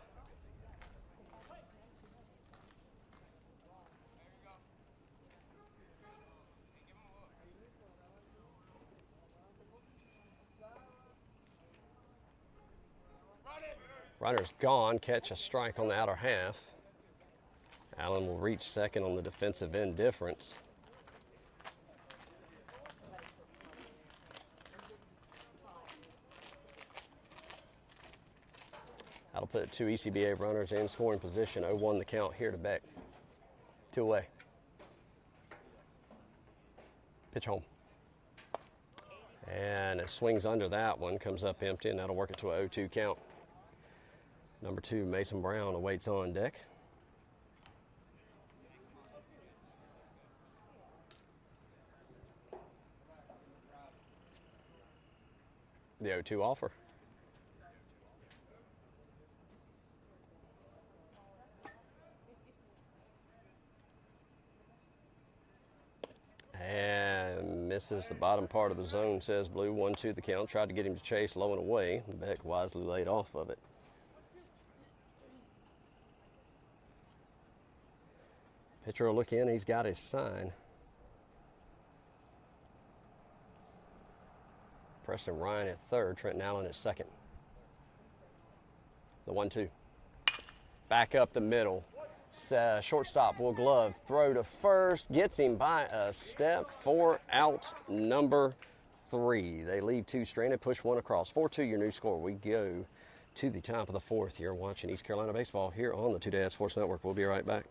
Runner's gone, catch a strike on the outer half. Allen will reach second on the defensive indifference. That'll put two ECBA runners in scoring position. 0-1 the count here to Beck. 2 away. Pitch home. And it swings under that one, comes up empty, and that'll work it to a 0-2 count. Number 2, Mason Brown awaits on deck. The 0-2 offer. And misses the bottom part of the zone, says Blue. 1-2 the count. Tried to get him to chase low and away. Beck wisely laid off of it. Pitcher will look in. He's got his sign. Preston Ryan at third. Trenton Allen at second. The 1-2. Back up the middle. Shortstop will glove. Throw to first. Gets him by a step. 4 out, number 3. They leave 2 stranded. Push 1 across. 4-2 your new score. We go to the top of the 4th. You're watching East Carolina baseball here on the Two Dad Sports Network. We'll be right back.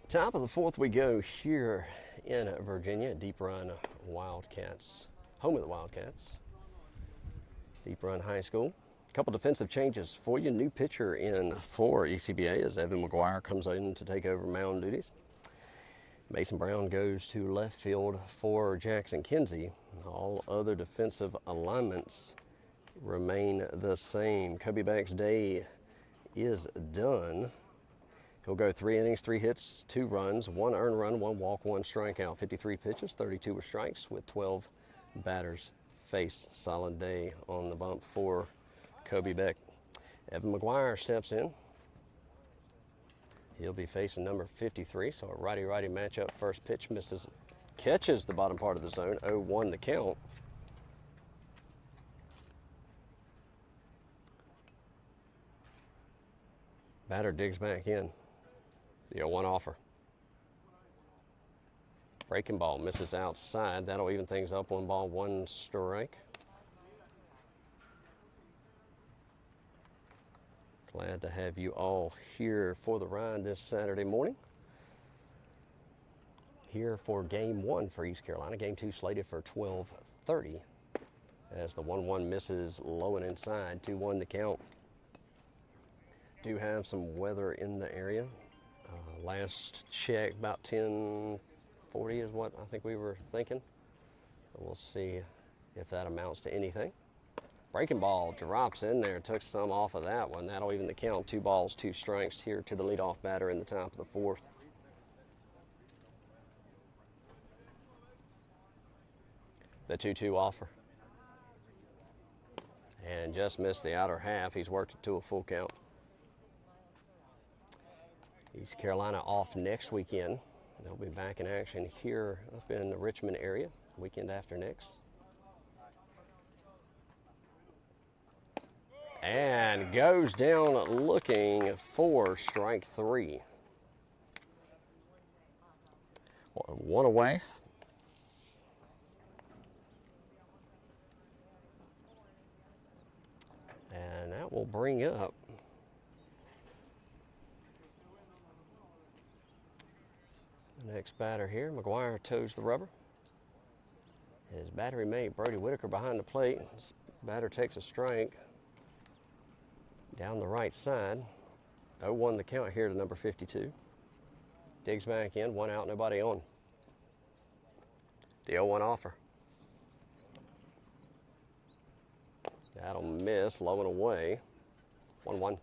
Top of the 4th we go here in Virginia. Deep Run Wildcats, home of the Wildcats. Deep Run High School. A couple defensive changes for you. New pitcher in for ECBA as Evan McGuire comes in to take over mound duties. Mason Brown goes to left field for Jackson Kinsey. All other defensive alignments remain the same. Kobe Beck's day is done. He'll go 3 innings, 3 hits, 2 runs, 1 earned run, 1 walk, 1 strikeout. 53 pitches, 32 were strikes with 12 batters faced. Solid day on the bump for Kobe Beck. Evan McGuire steps in. He'll be facing number 53, so a righty-righty matchup. First pitch misses, catches the bottom part of the zone. 0-1 the count. Batter digs back in. The 0-1 offer. Breaking ball misses outside. That'll even things up. 1 ball, 1 strike. Glad to have you all here for the ride this Saturday morning. Here for game 1 for East Carolina. Game 2 slated for 12:30. As the 1-1 misses low and inside. 2-1 the count. Do have some weather in the area. Last check, about 10:40 is what I think we were thinking. We'll see if that amounts to anything. Breaking ball drops in there, took some off of that one. That'll even the count. 2 balls, 2 strikes here to the leadoff batter in the top of the 4th. The 2-2 offer. And just missed the outer half. He's worked it to a full count. East Carolina off next weekend. They'll be back in action here up in the Richmond area, weekend after next. And goes down looking for strike 3. 1 away. And that will bring up the next batter here. McGuire toes the rubber. His battery mate, Brody Whitaker, behind the plate. This batter takes a strike down the right side. 0-1 the count here to number 52. Digs back in, 1 out, nobody on. The 0-1 offer. That'll miss, low and away. 1-1.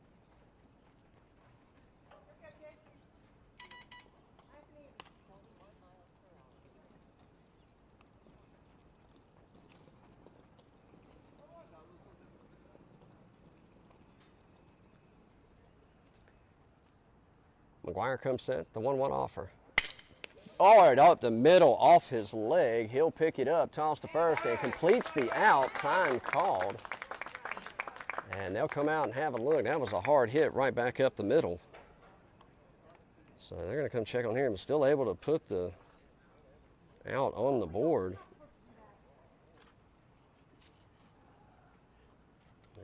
McGuire comes set, the 1-1 offer. All right, up the middle, off his leg. He'll pick it up, toss to first, and completes the out. Time called. And they'll come out and have a look. That was a hard hit right back up the middle. So they're going to come check on him. Still able to put the out on the board.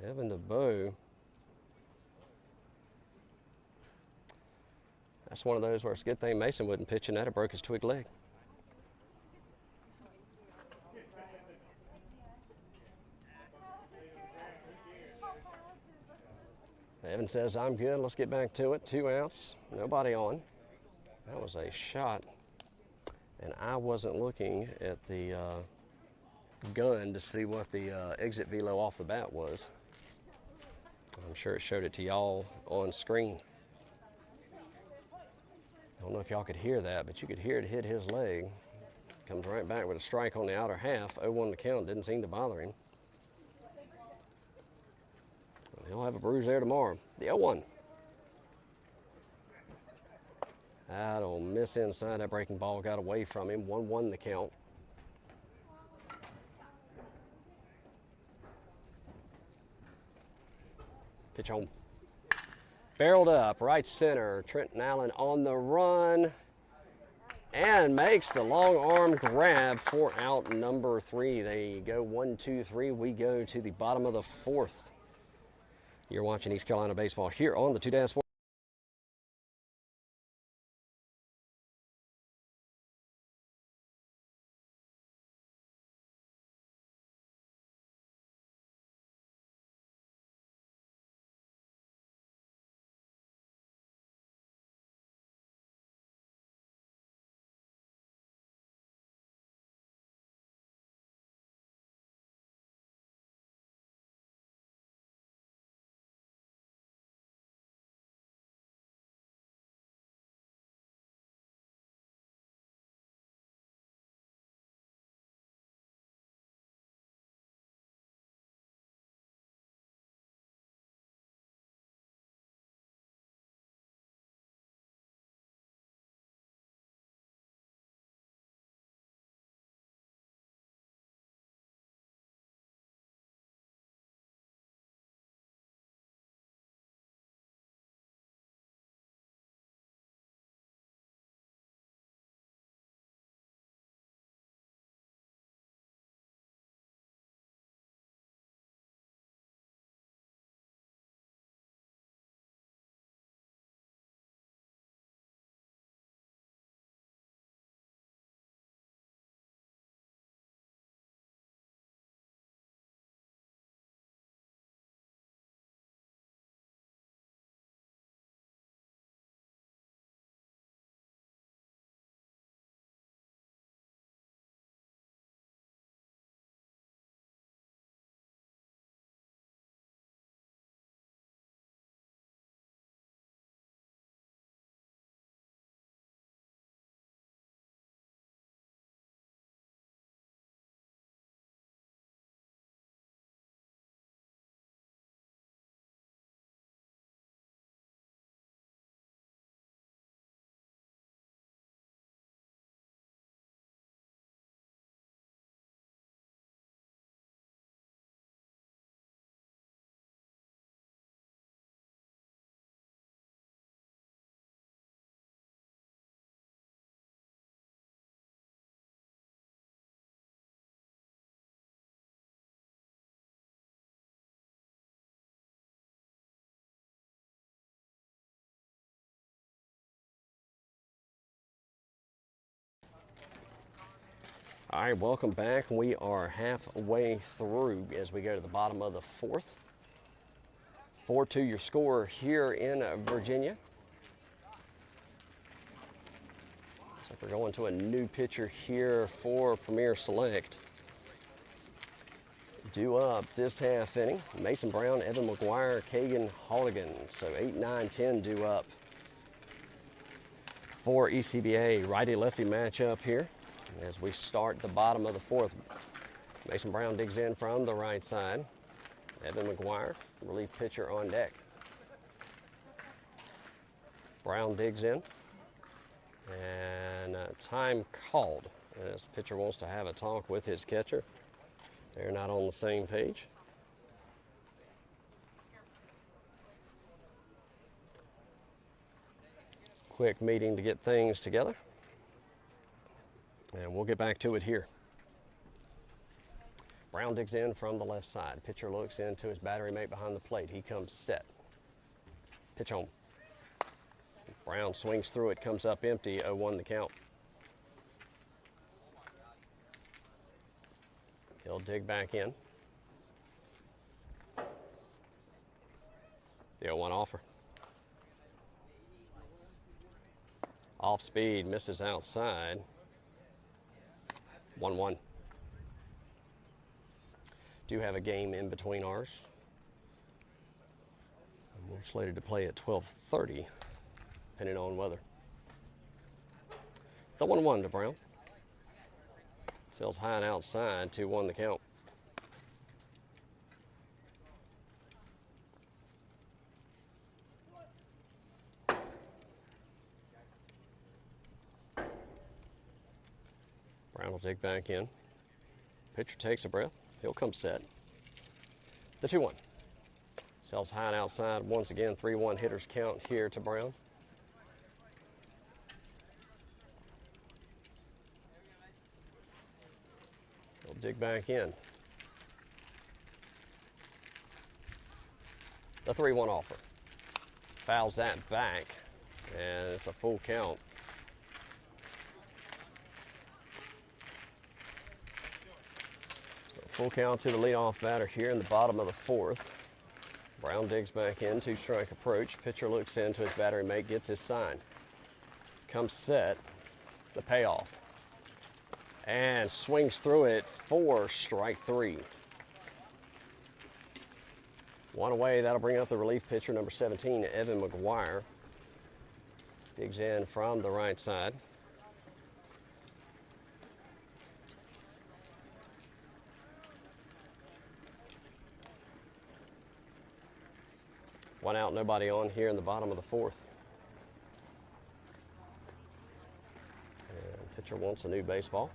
Evan DeBow. That's one of those where it's a good thing Mason wouldn't pitch in that. It broke his twig leg. Evan says, I'm good. Let's get back to it. 2 outs. Nobody on. That was a shot. And I wasn't looking at the gun to see what the exit velo off the bat was. I'm sure it showed it to y'all on screen. I don't know if y'all could hear that, but you could hear it hit his leg. Comes right back with a strike on the outer half. 0-1 the count. Didn't seem to bother him. He'll have a bruise there tomorrow. The 0-1. That'll miss inside. That breaking ball got away from him. 1-1 the count. Pitch home. Barreled up, right center. Trenton Allen on the run. And makes the long arm grab for out number 3. They go 1, 2, 3. We go to the bottom of the 4th. You're watching East Carolina baseball here on the 2 Sports. All right, welcome back. We are halfway through as we go to the bottom of the fourth. 4-2 your score here in Virginia. So we're going to a new pitcher here for Premier Select. Due up this half inning, Mason Brown, Evan McGuire, Kagan Halligan. So 8, 9, 10 due up for ECBA. Righty-lefty matchup here as we start the bottom of the fourth. Mason Brown digs in from the right side. Evan McGuire, relief pitcher on deck. Brown digs in. And time called as the pitcher wants to have a talk with his catcher. They're not on the same page. Quick meeting to get things together. And we'll get back to it here. Brown digs in from the left side. Pitcher looks into his battery mate behind the plate. He comes set. Pitch home. Brown swings through it, comes up empty, 0-1 the count. He'll dig back in. The 0-1 offer. Off speed, misses outside. 1-1. Do have a game in between ours. We're slated to play at 12:30, depending on weather. The 1-1 to Brown. Sails high and outside, 2-1 the count. Brown will dig back in. Pitcher takes a breath. He'll come set. The 2-1. Sails high and outside once again. 3-1 hitters count here to Brown. He'll dig back in. The 3-1 offer. Fouls that back, and it's a full count. Full count to the leadoff batter here in the bottom of the fourth. Brown digs back in, 2-strike approach. Pitcher looks into his battery mate, gets his sign. Comes set, the payoff. And swings through it for strike 3. One away, that'll bring up the relief pitcher, number 17, Evan McGuire. Digs in from the right side. One out, nobody on here in the bottom of the fourth. And pitcher wants a new baseball.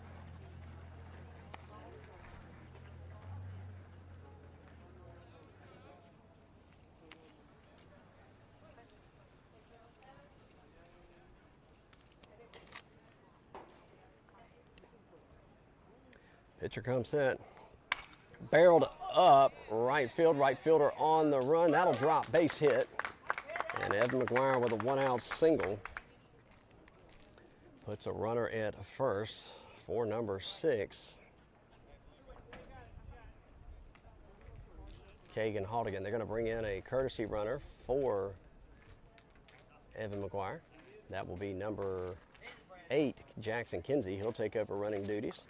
Pitcher comes set. Barreled up, right fielder on the run. That'll drop, base hit. And Evan McGuire with a 1-out single. Puts a runner at first for number 6. Kagan Halligan. They're going to bring in a courtesy runner for Evan McGuire. That will be number 8, Jackson Kinsey. He'll take over running duties.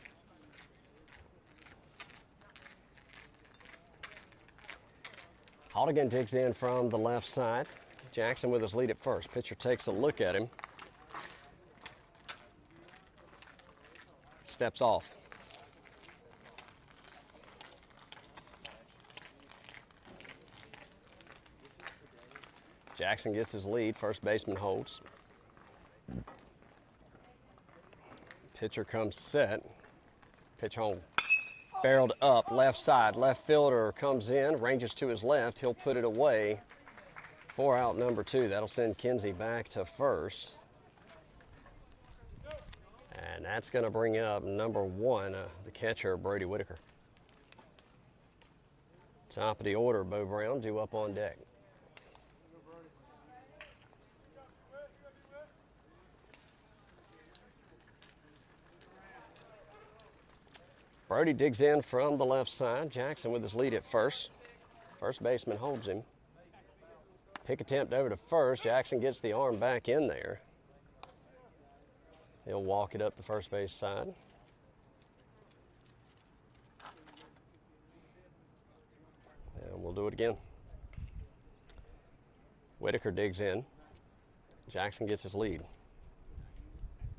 Halligan digs in from the left side. Jackson with his lead at first. Pitcher takes a look at him. Steps off. Jackson gets his lead. First baseman holds. Pitcher comes set. Pitch home. Barreled up, left side. Left fielder comes in, ranges to his left. He'll put it away for out number 2. That'll send Kinsey back to first. And that's going to bring up number 1, the catcher, Brody Whitaker. Top of the order, Bo Brown due up on deck. Brody digs in from the left side. Jackson with his lead at first. First baseman holds him. Pick attempt over to first. Jackson gets the arm back in there. He'll walk it up the first base side. And we'll do it again. Whitaker digs in. Jackson gets his lead.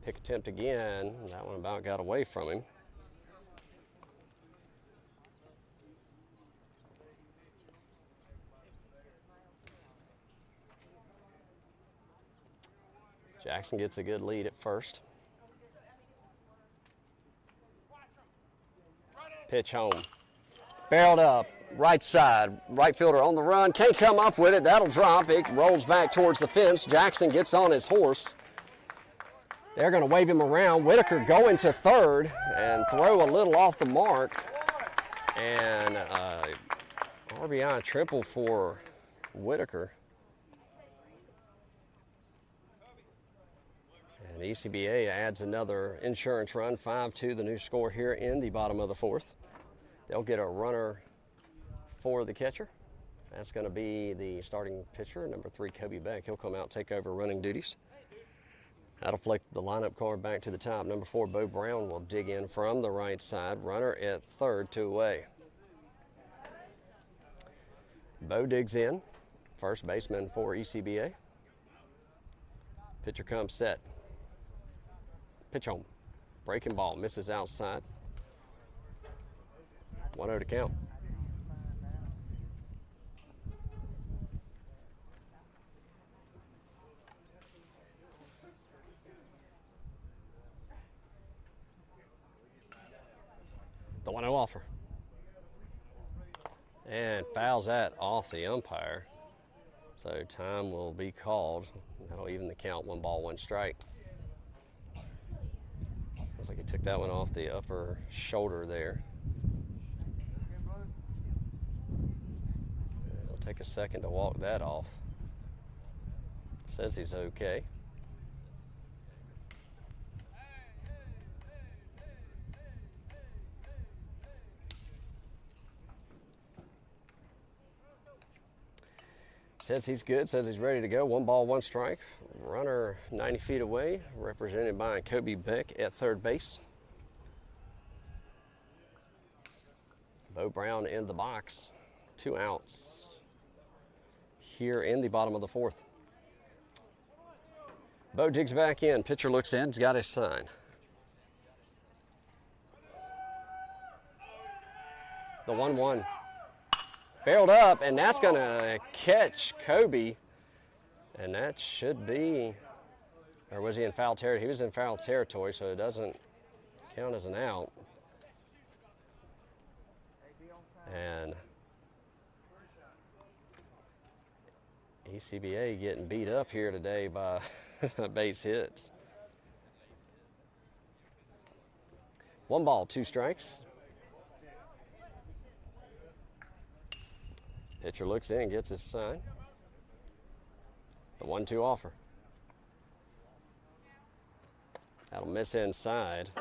Pick attempt again. That one about got away from him. Jackson gets a good lead at first. Pitch home. Barreled up, right side. Right fielder on the run. Can't come up with it. That'll drop. It rolls back towards the fence. Jackson gets on his horse. They're going to wave him around. Whitaker going to third and throw a little off the mark. And RBI triple for Whitaker. And ECBA adds another insurance run, 5-2, the new score here in the bottom of the fourth. They'll get a runner for the catcher. That's going to be the starting pitcher, number 3, Kobe Beck. He'll come out and take over running duties. That'll flick the lineup card back to the top. Number 4, Bo Brown will dig in from the right side. Runner at third, 2 away. Bo digs in, first baseman for ECBA. Pitcher comes set. Pitch home. Breaking ball, misses outside. 1-0 to count. The 1-0 offer. And fouls that off the umpire. So time will be called. That'll even the count, 1 ball, 1 strike. Looks like he took that one off the upper shoulder there. It'll take a second to walk that off. Says he's okay. Says he's good, says he's ready to go. 1 ball, 1 strike. Runner 90 feet away, represented by Kobe Beck at third base. Bo Brown in the box. 2 outs here in the bottom of the fourth. Bo digs back in. Pitcher looks in. He's got his sign. The 1-1. Barreled up, and that's going to catch Kobe. And that should be, or was he in foul territory? He was in foul territory, so it doesn't count as an out. And ECBA getting beat up here today by base hits. 1 ball, 2 strikes. Pitcher looks in, gets his sign. The 1-2 offer. That'll miss inside.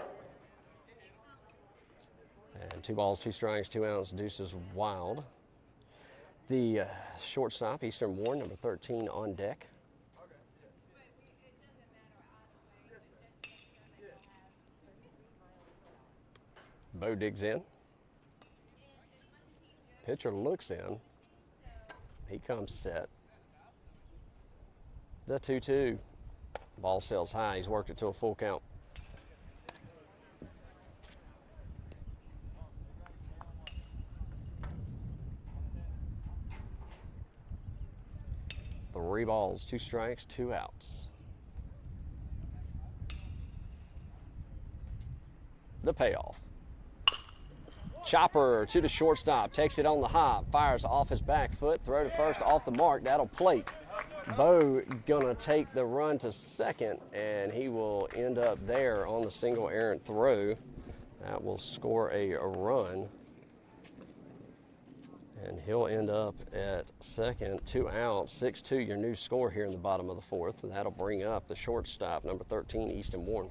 And 2 balls, 2 strikes, 2 outs, deuces wild. The shortstop, Eastern Warren, number 13 on deck. Bo digs in. Pitcher looks in. He comes set. The 2-2. Ball sails high. He's worked it to a full count. Three balls, 2 strikes, 2 outs. The payoff. Chopper to the shortstop, takes it on the hop, fires off his back foot, throw to first off the mark, that'll plate. Bo gonna take the run to second, and he will end up there on the single errant throw. That will score a run. And he'll end up at second, 2 outs, 6-2, your new score here in the bottom of the fourth. And that'll bring up the shortstop, number 13, Easton Warren.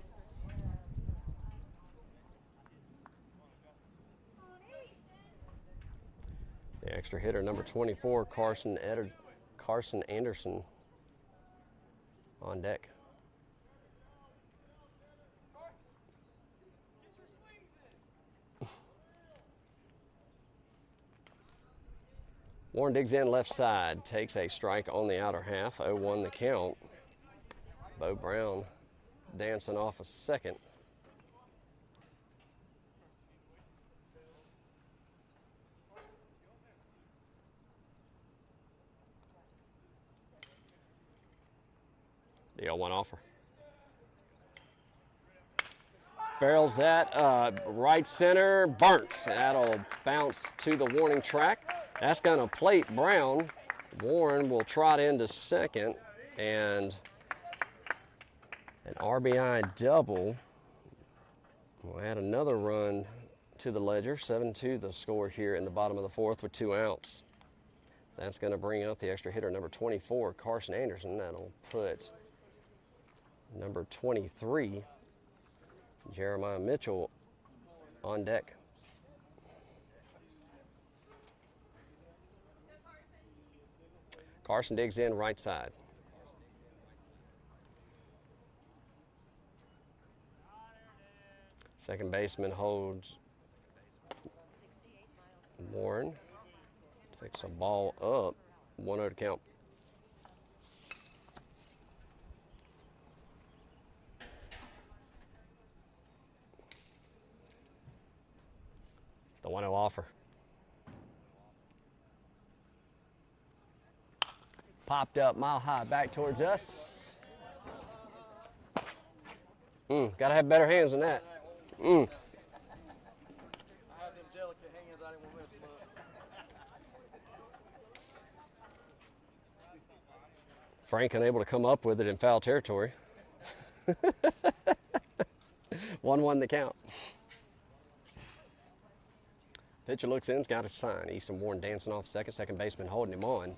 Extra hitter number 24, Carson Anderson on deck. Warren digs in left side, takes a strike on the outer half, 0-1 the count. Bo Brown dancing off a second. The 0-1 offer. Barrels that right center, burnt. That'll bounce to the warning track. That's going to plate Brown. Warren will trot into second, and an RBI double will add another run to the ledger. 7-2 the score here in the bottom of the fourth with 2 outs. That's going to bring up the extra hitter number 24, Carson Anderson. That'll put number 23, Jeremiah Mitchell, on deck. Carson digs in right side. Second baseman holds Warren. Takes a ball up, 1-0 to count. The 1-0 offer. Popped up mile high back towards us. Gotta have better hands than that. I have them delicate hands, I didn't want to mess them up. Frank unable to come up with it in foul territory. 1-1 the count. Pitcher looks in, has got a sign. Easton Warren dancing off second. Second baseman holding him on.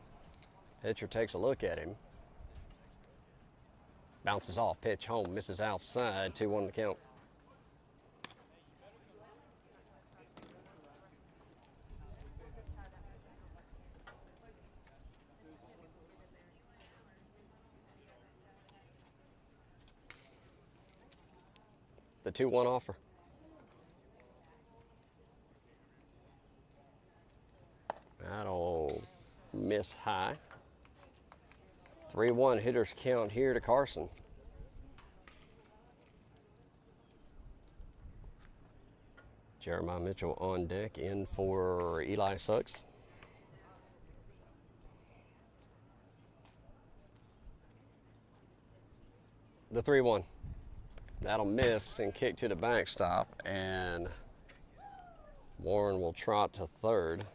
Pitcher takes a look at him. Bounces off, pitch home, misses outside, 2-1 the count. The 2-1 offer. That'll miss high. 3-1 hitters count here to Carson. Jeremiah Mitchell on deck, in for Eli Suggs. The 3-1. That'll miss and kick to the backstop, and Warren will trot to third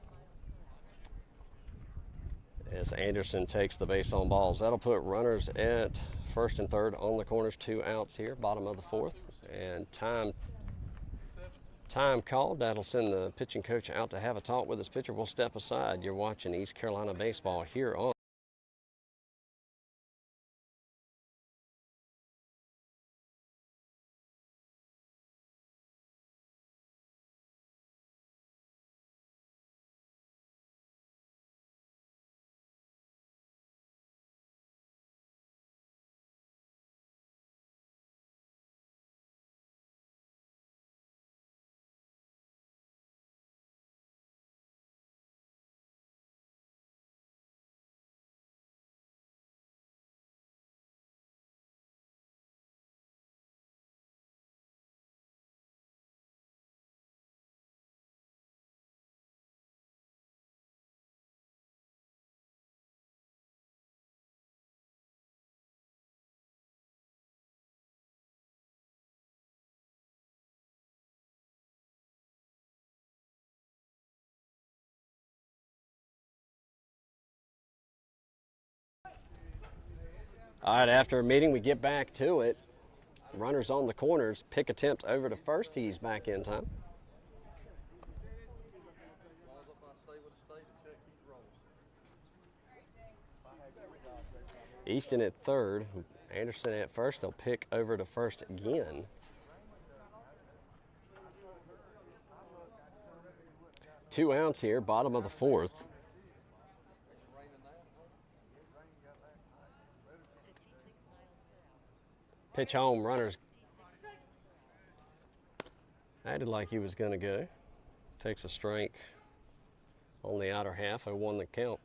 as Anderson takes the base on balls. That'll put runners at first and third on the corners, 2 outs here, bottom of the fourth, and time called. That'll send the pitching coach out to have a talk with his pitcher. We'll step aside. You're watching East Carolina baseball here on All right, after a meeting, we get back to it. Runners on the corners, pick attempt over to first. He's back in time. Easton at third, Anderson at first. They'll pick over to first again. Two outs here, bottom of the fourth. Pitch home, runners acted like he was going to go. Takes a strike on the outer half. 0-1 the count.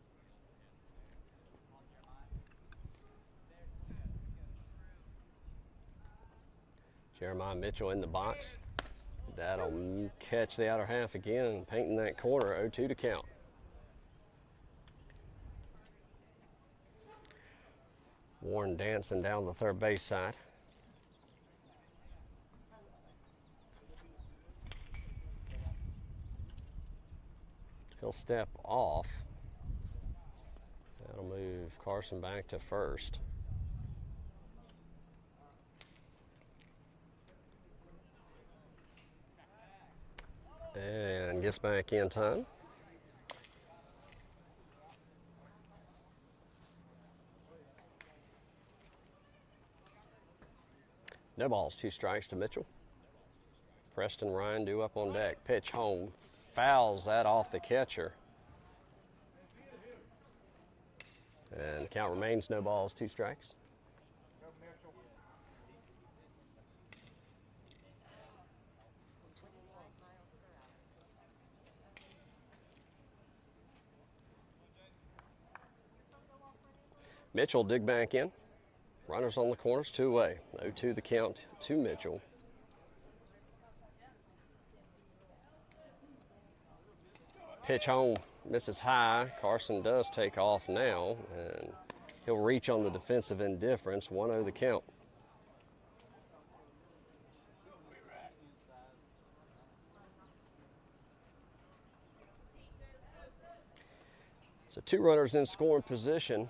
Jeremiah Mitchell in the box. That'll catch the outer half again, painting that corner. 0-2 to count. Warren dancing down the third base side. He'll step off. That'll move Carson back to first. And gets back in time. No balls, 2 strikes to Mitchell. Preston Ryan due up on deck. Pitch home. Fouls that off the catcher. And the count remains no balls, 2 strikes. Mitchell dig back in. Runners on the corners, 2 away. 0-2 the count to Mitchell. Pitch home, misses high. Carson does take off now, and he'll reach on the defensive indifference. 1-0 the count. So 2 runners in scoring position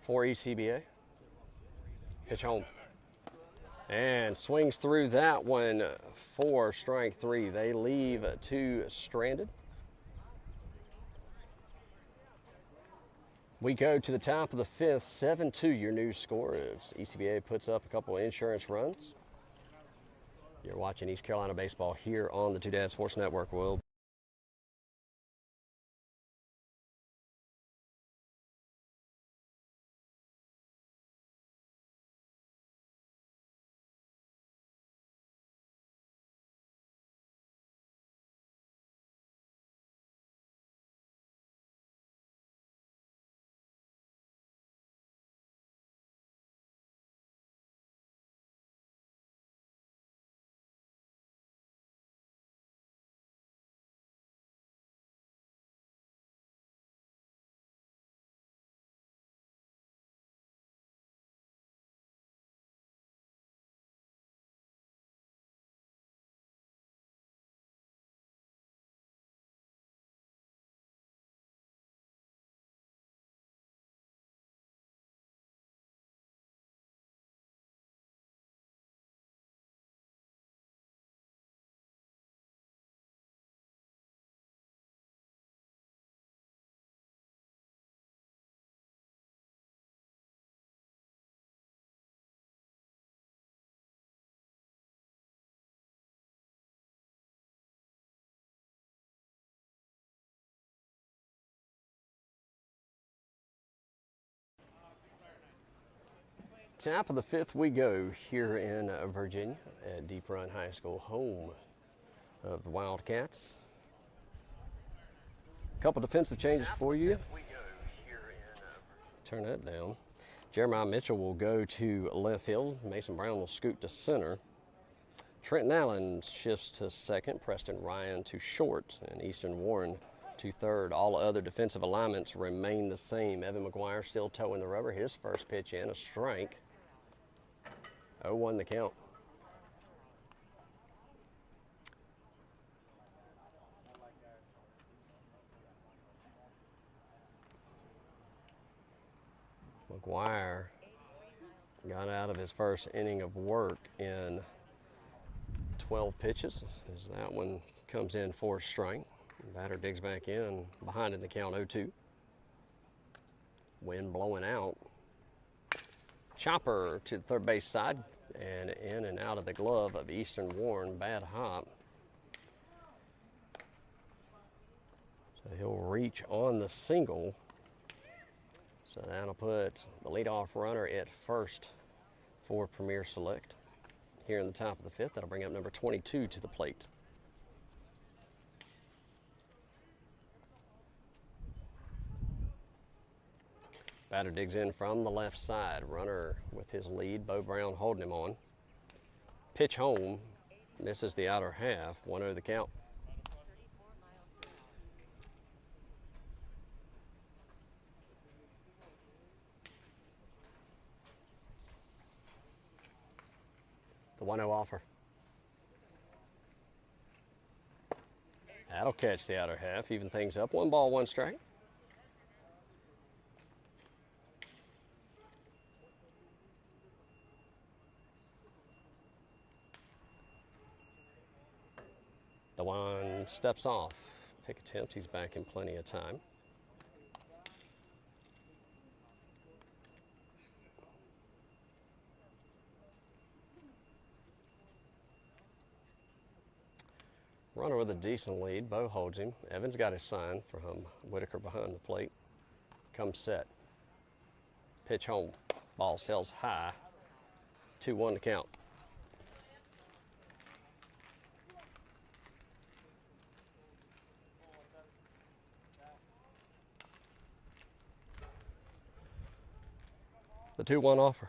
for ECBA. Pitch home. And swings through that one for strike 3. They leave 2 stranded. We go to the top of the 5th, 7-2 your new score as ECBA puts up a couple of insurance runs. You're watching East Carolina baseball here on the Two Dad Sports Network. We'll top of the 5th we go here in Virginia at Deep Run High School, home of the Wildcats. A couple defensive changes for you. Turn that down. Jeremiah Mitchell will go to left field. Mason Brown will scoot to center. Trenton Allen shifts to second. Preston Ryan to short. And Easton Warren to third. All other defensive alignments remain the same. Evan McGuire still toeing the rubber. His first pitch in, a strike. 0-1 the count. McGuire got out of his first inning of work in 12 pitches as that one comes in for a strike. Batter digs back in, behind in the count 0-2. Wind blowing out. Chopper to the third base side and in and out of the glove of Easton Warren. Bad hop. So he'll reach on the single. So that'll put the leadoff runner at first for Premier Select. Here in the top of the fifth, that'll bring up number 22 to the plate. Batter digs in from the left side. Runner with his lead, Bo Brown holding him on. Pitch home, misses the outer half, 1-0 the count. The 1-0 offer. That'll catch the outer half, even things up. 1 ball, 1 strike. The 1 steps off. Pick attempt, he's back in plenty of time. Runner with a decent lead. Bo holds him. Evans got his sign from Whitaker behind the plate. Comes set. Pitch home. Ball sails high. 2-1 to count. The 2-1 offer.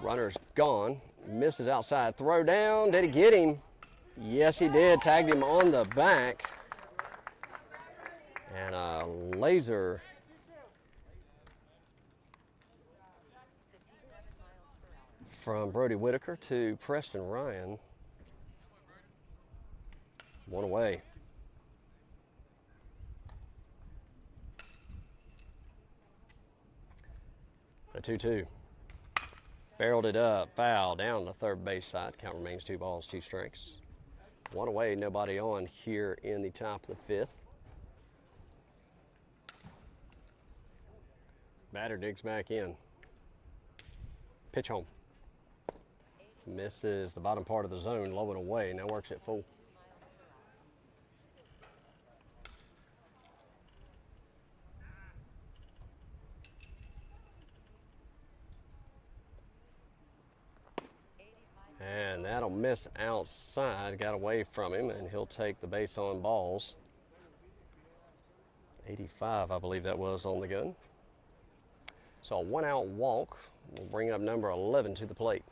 Runner's gone. Misses outside. Throw down. Did he get him? Yes, he did. Tagged him on the back. And a laser from Brody Whitaker to Preston Ryan. 1 away. The 2-2. Barreled it up. Foul down the third base side. Count remains 2 balls, 2 strikes. 1 away, nobody on here in the top of the fifth. Batter digs back in. Pitch home. Misses the bottom part of the zone, low and away. Now works it full. And that'll miss outside. Got away from him, and he'll take the base on balls. 85, I believe that was on the gun. So a 1-out walk will bring up number 11 to the plate.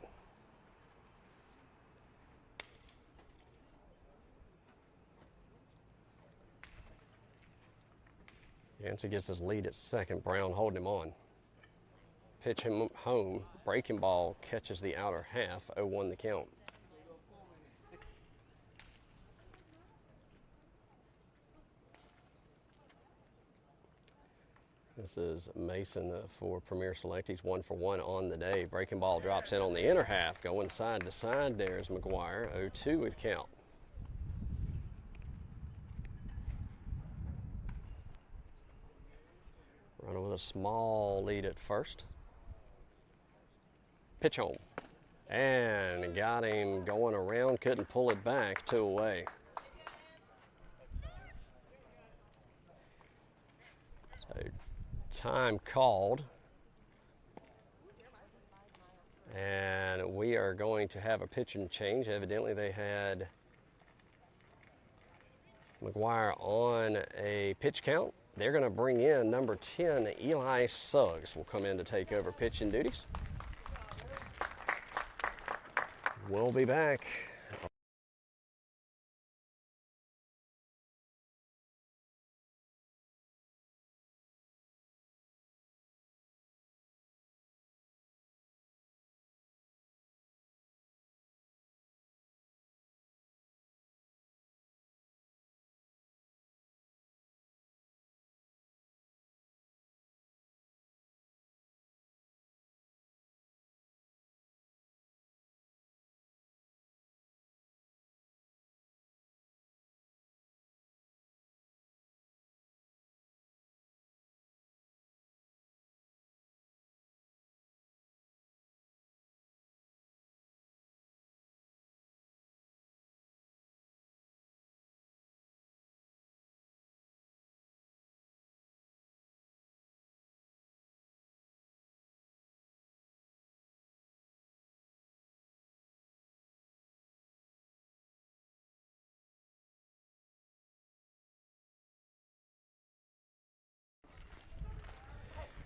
Yancey gets his lead at second. Brown holding him on. Pitch him home. Breaking ball catches the outer half. 0-1 the count. This is Mason for Premier Select. He's 1 for 1 on the day. Breaking ball drops in on the inner half. Going side to side. There's McGuire. 0-2 with count. Runner with a small lead at first. Pitch home. And got him going around. Couldn't pull it back. 2 away. So time called. And we are going to have a pitch and change. Evidently they had McGuire on a pitch count. They're going to bring in number 10, Eli Suggs, will come in to take over pitching duties. We'll be back.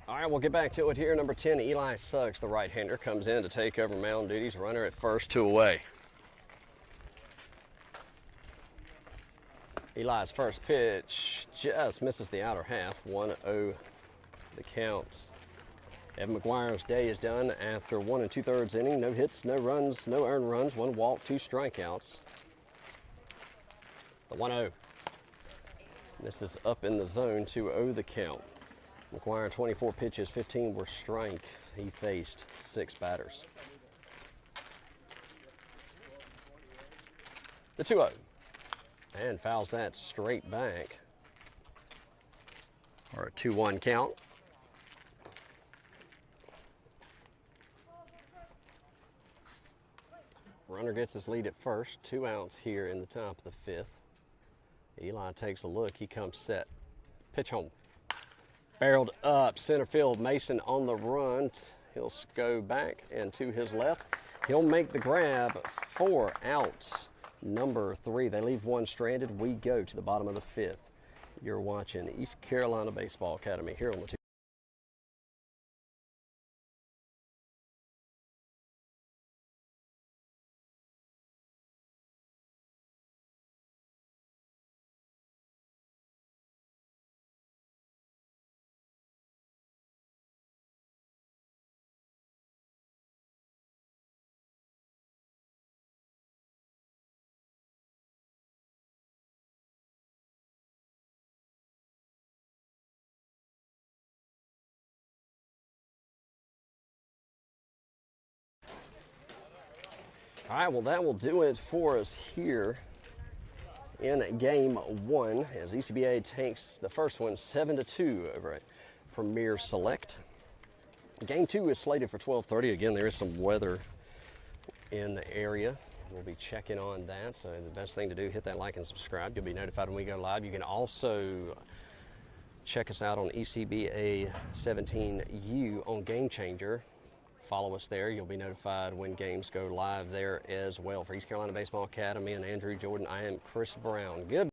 All right, we'll get back to it here. Number 10, Eli Suggs, the right-hander, comes in to take over mound duties. Runner at first, 2 away. Eli's first pitch just misses the outer half, 1-0 the count. Evan McGuire's day is done after 1 2/3 inning. No hits, no runs, no earned runs, 1 walk, 2 strikeouts. The 1-0. This is up in the zone, 2-0 the count. McGuire, 24 pitches, 15 were strike. He faced 6 batters. The 2-0. And fouls that straight back. Or a 2-1 count. Runner gets his lead at first. 2 outs here in the top of the 5th. Eli takes a look. He comes set. Pitch home. Barreled up center field. Mason on the run. He'll go back and to his left. He'll make the grab. 4 outs. Number 3. They leave 1 stranded. We go to the bottom of the 5th. You're watching East Carolina Baseball Academy here on the All right, well, that will do it for us here in game 1 as ECBA takes the first one 7-2 over at Premier Select. Game 2 is slated for 12:30. Again, there is some weather in the area. We'll be checking on that, so the best thing to do, hit that like and subscribe. You'll be notified when we go live. You can also check us out on ECBA 17U on Game Changer. Follow us there. You'll be notified when games go live there as well. For East Carolina Baseball Academy and Andrew Jordan, I am Chris Brown. Good.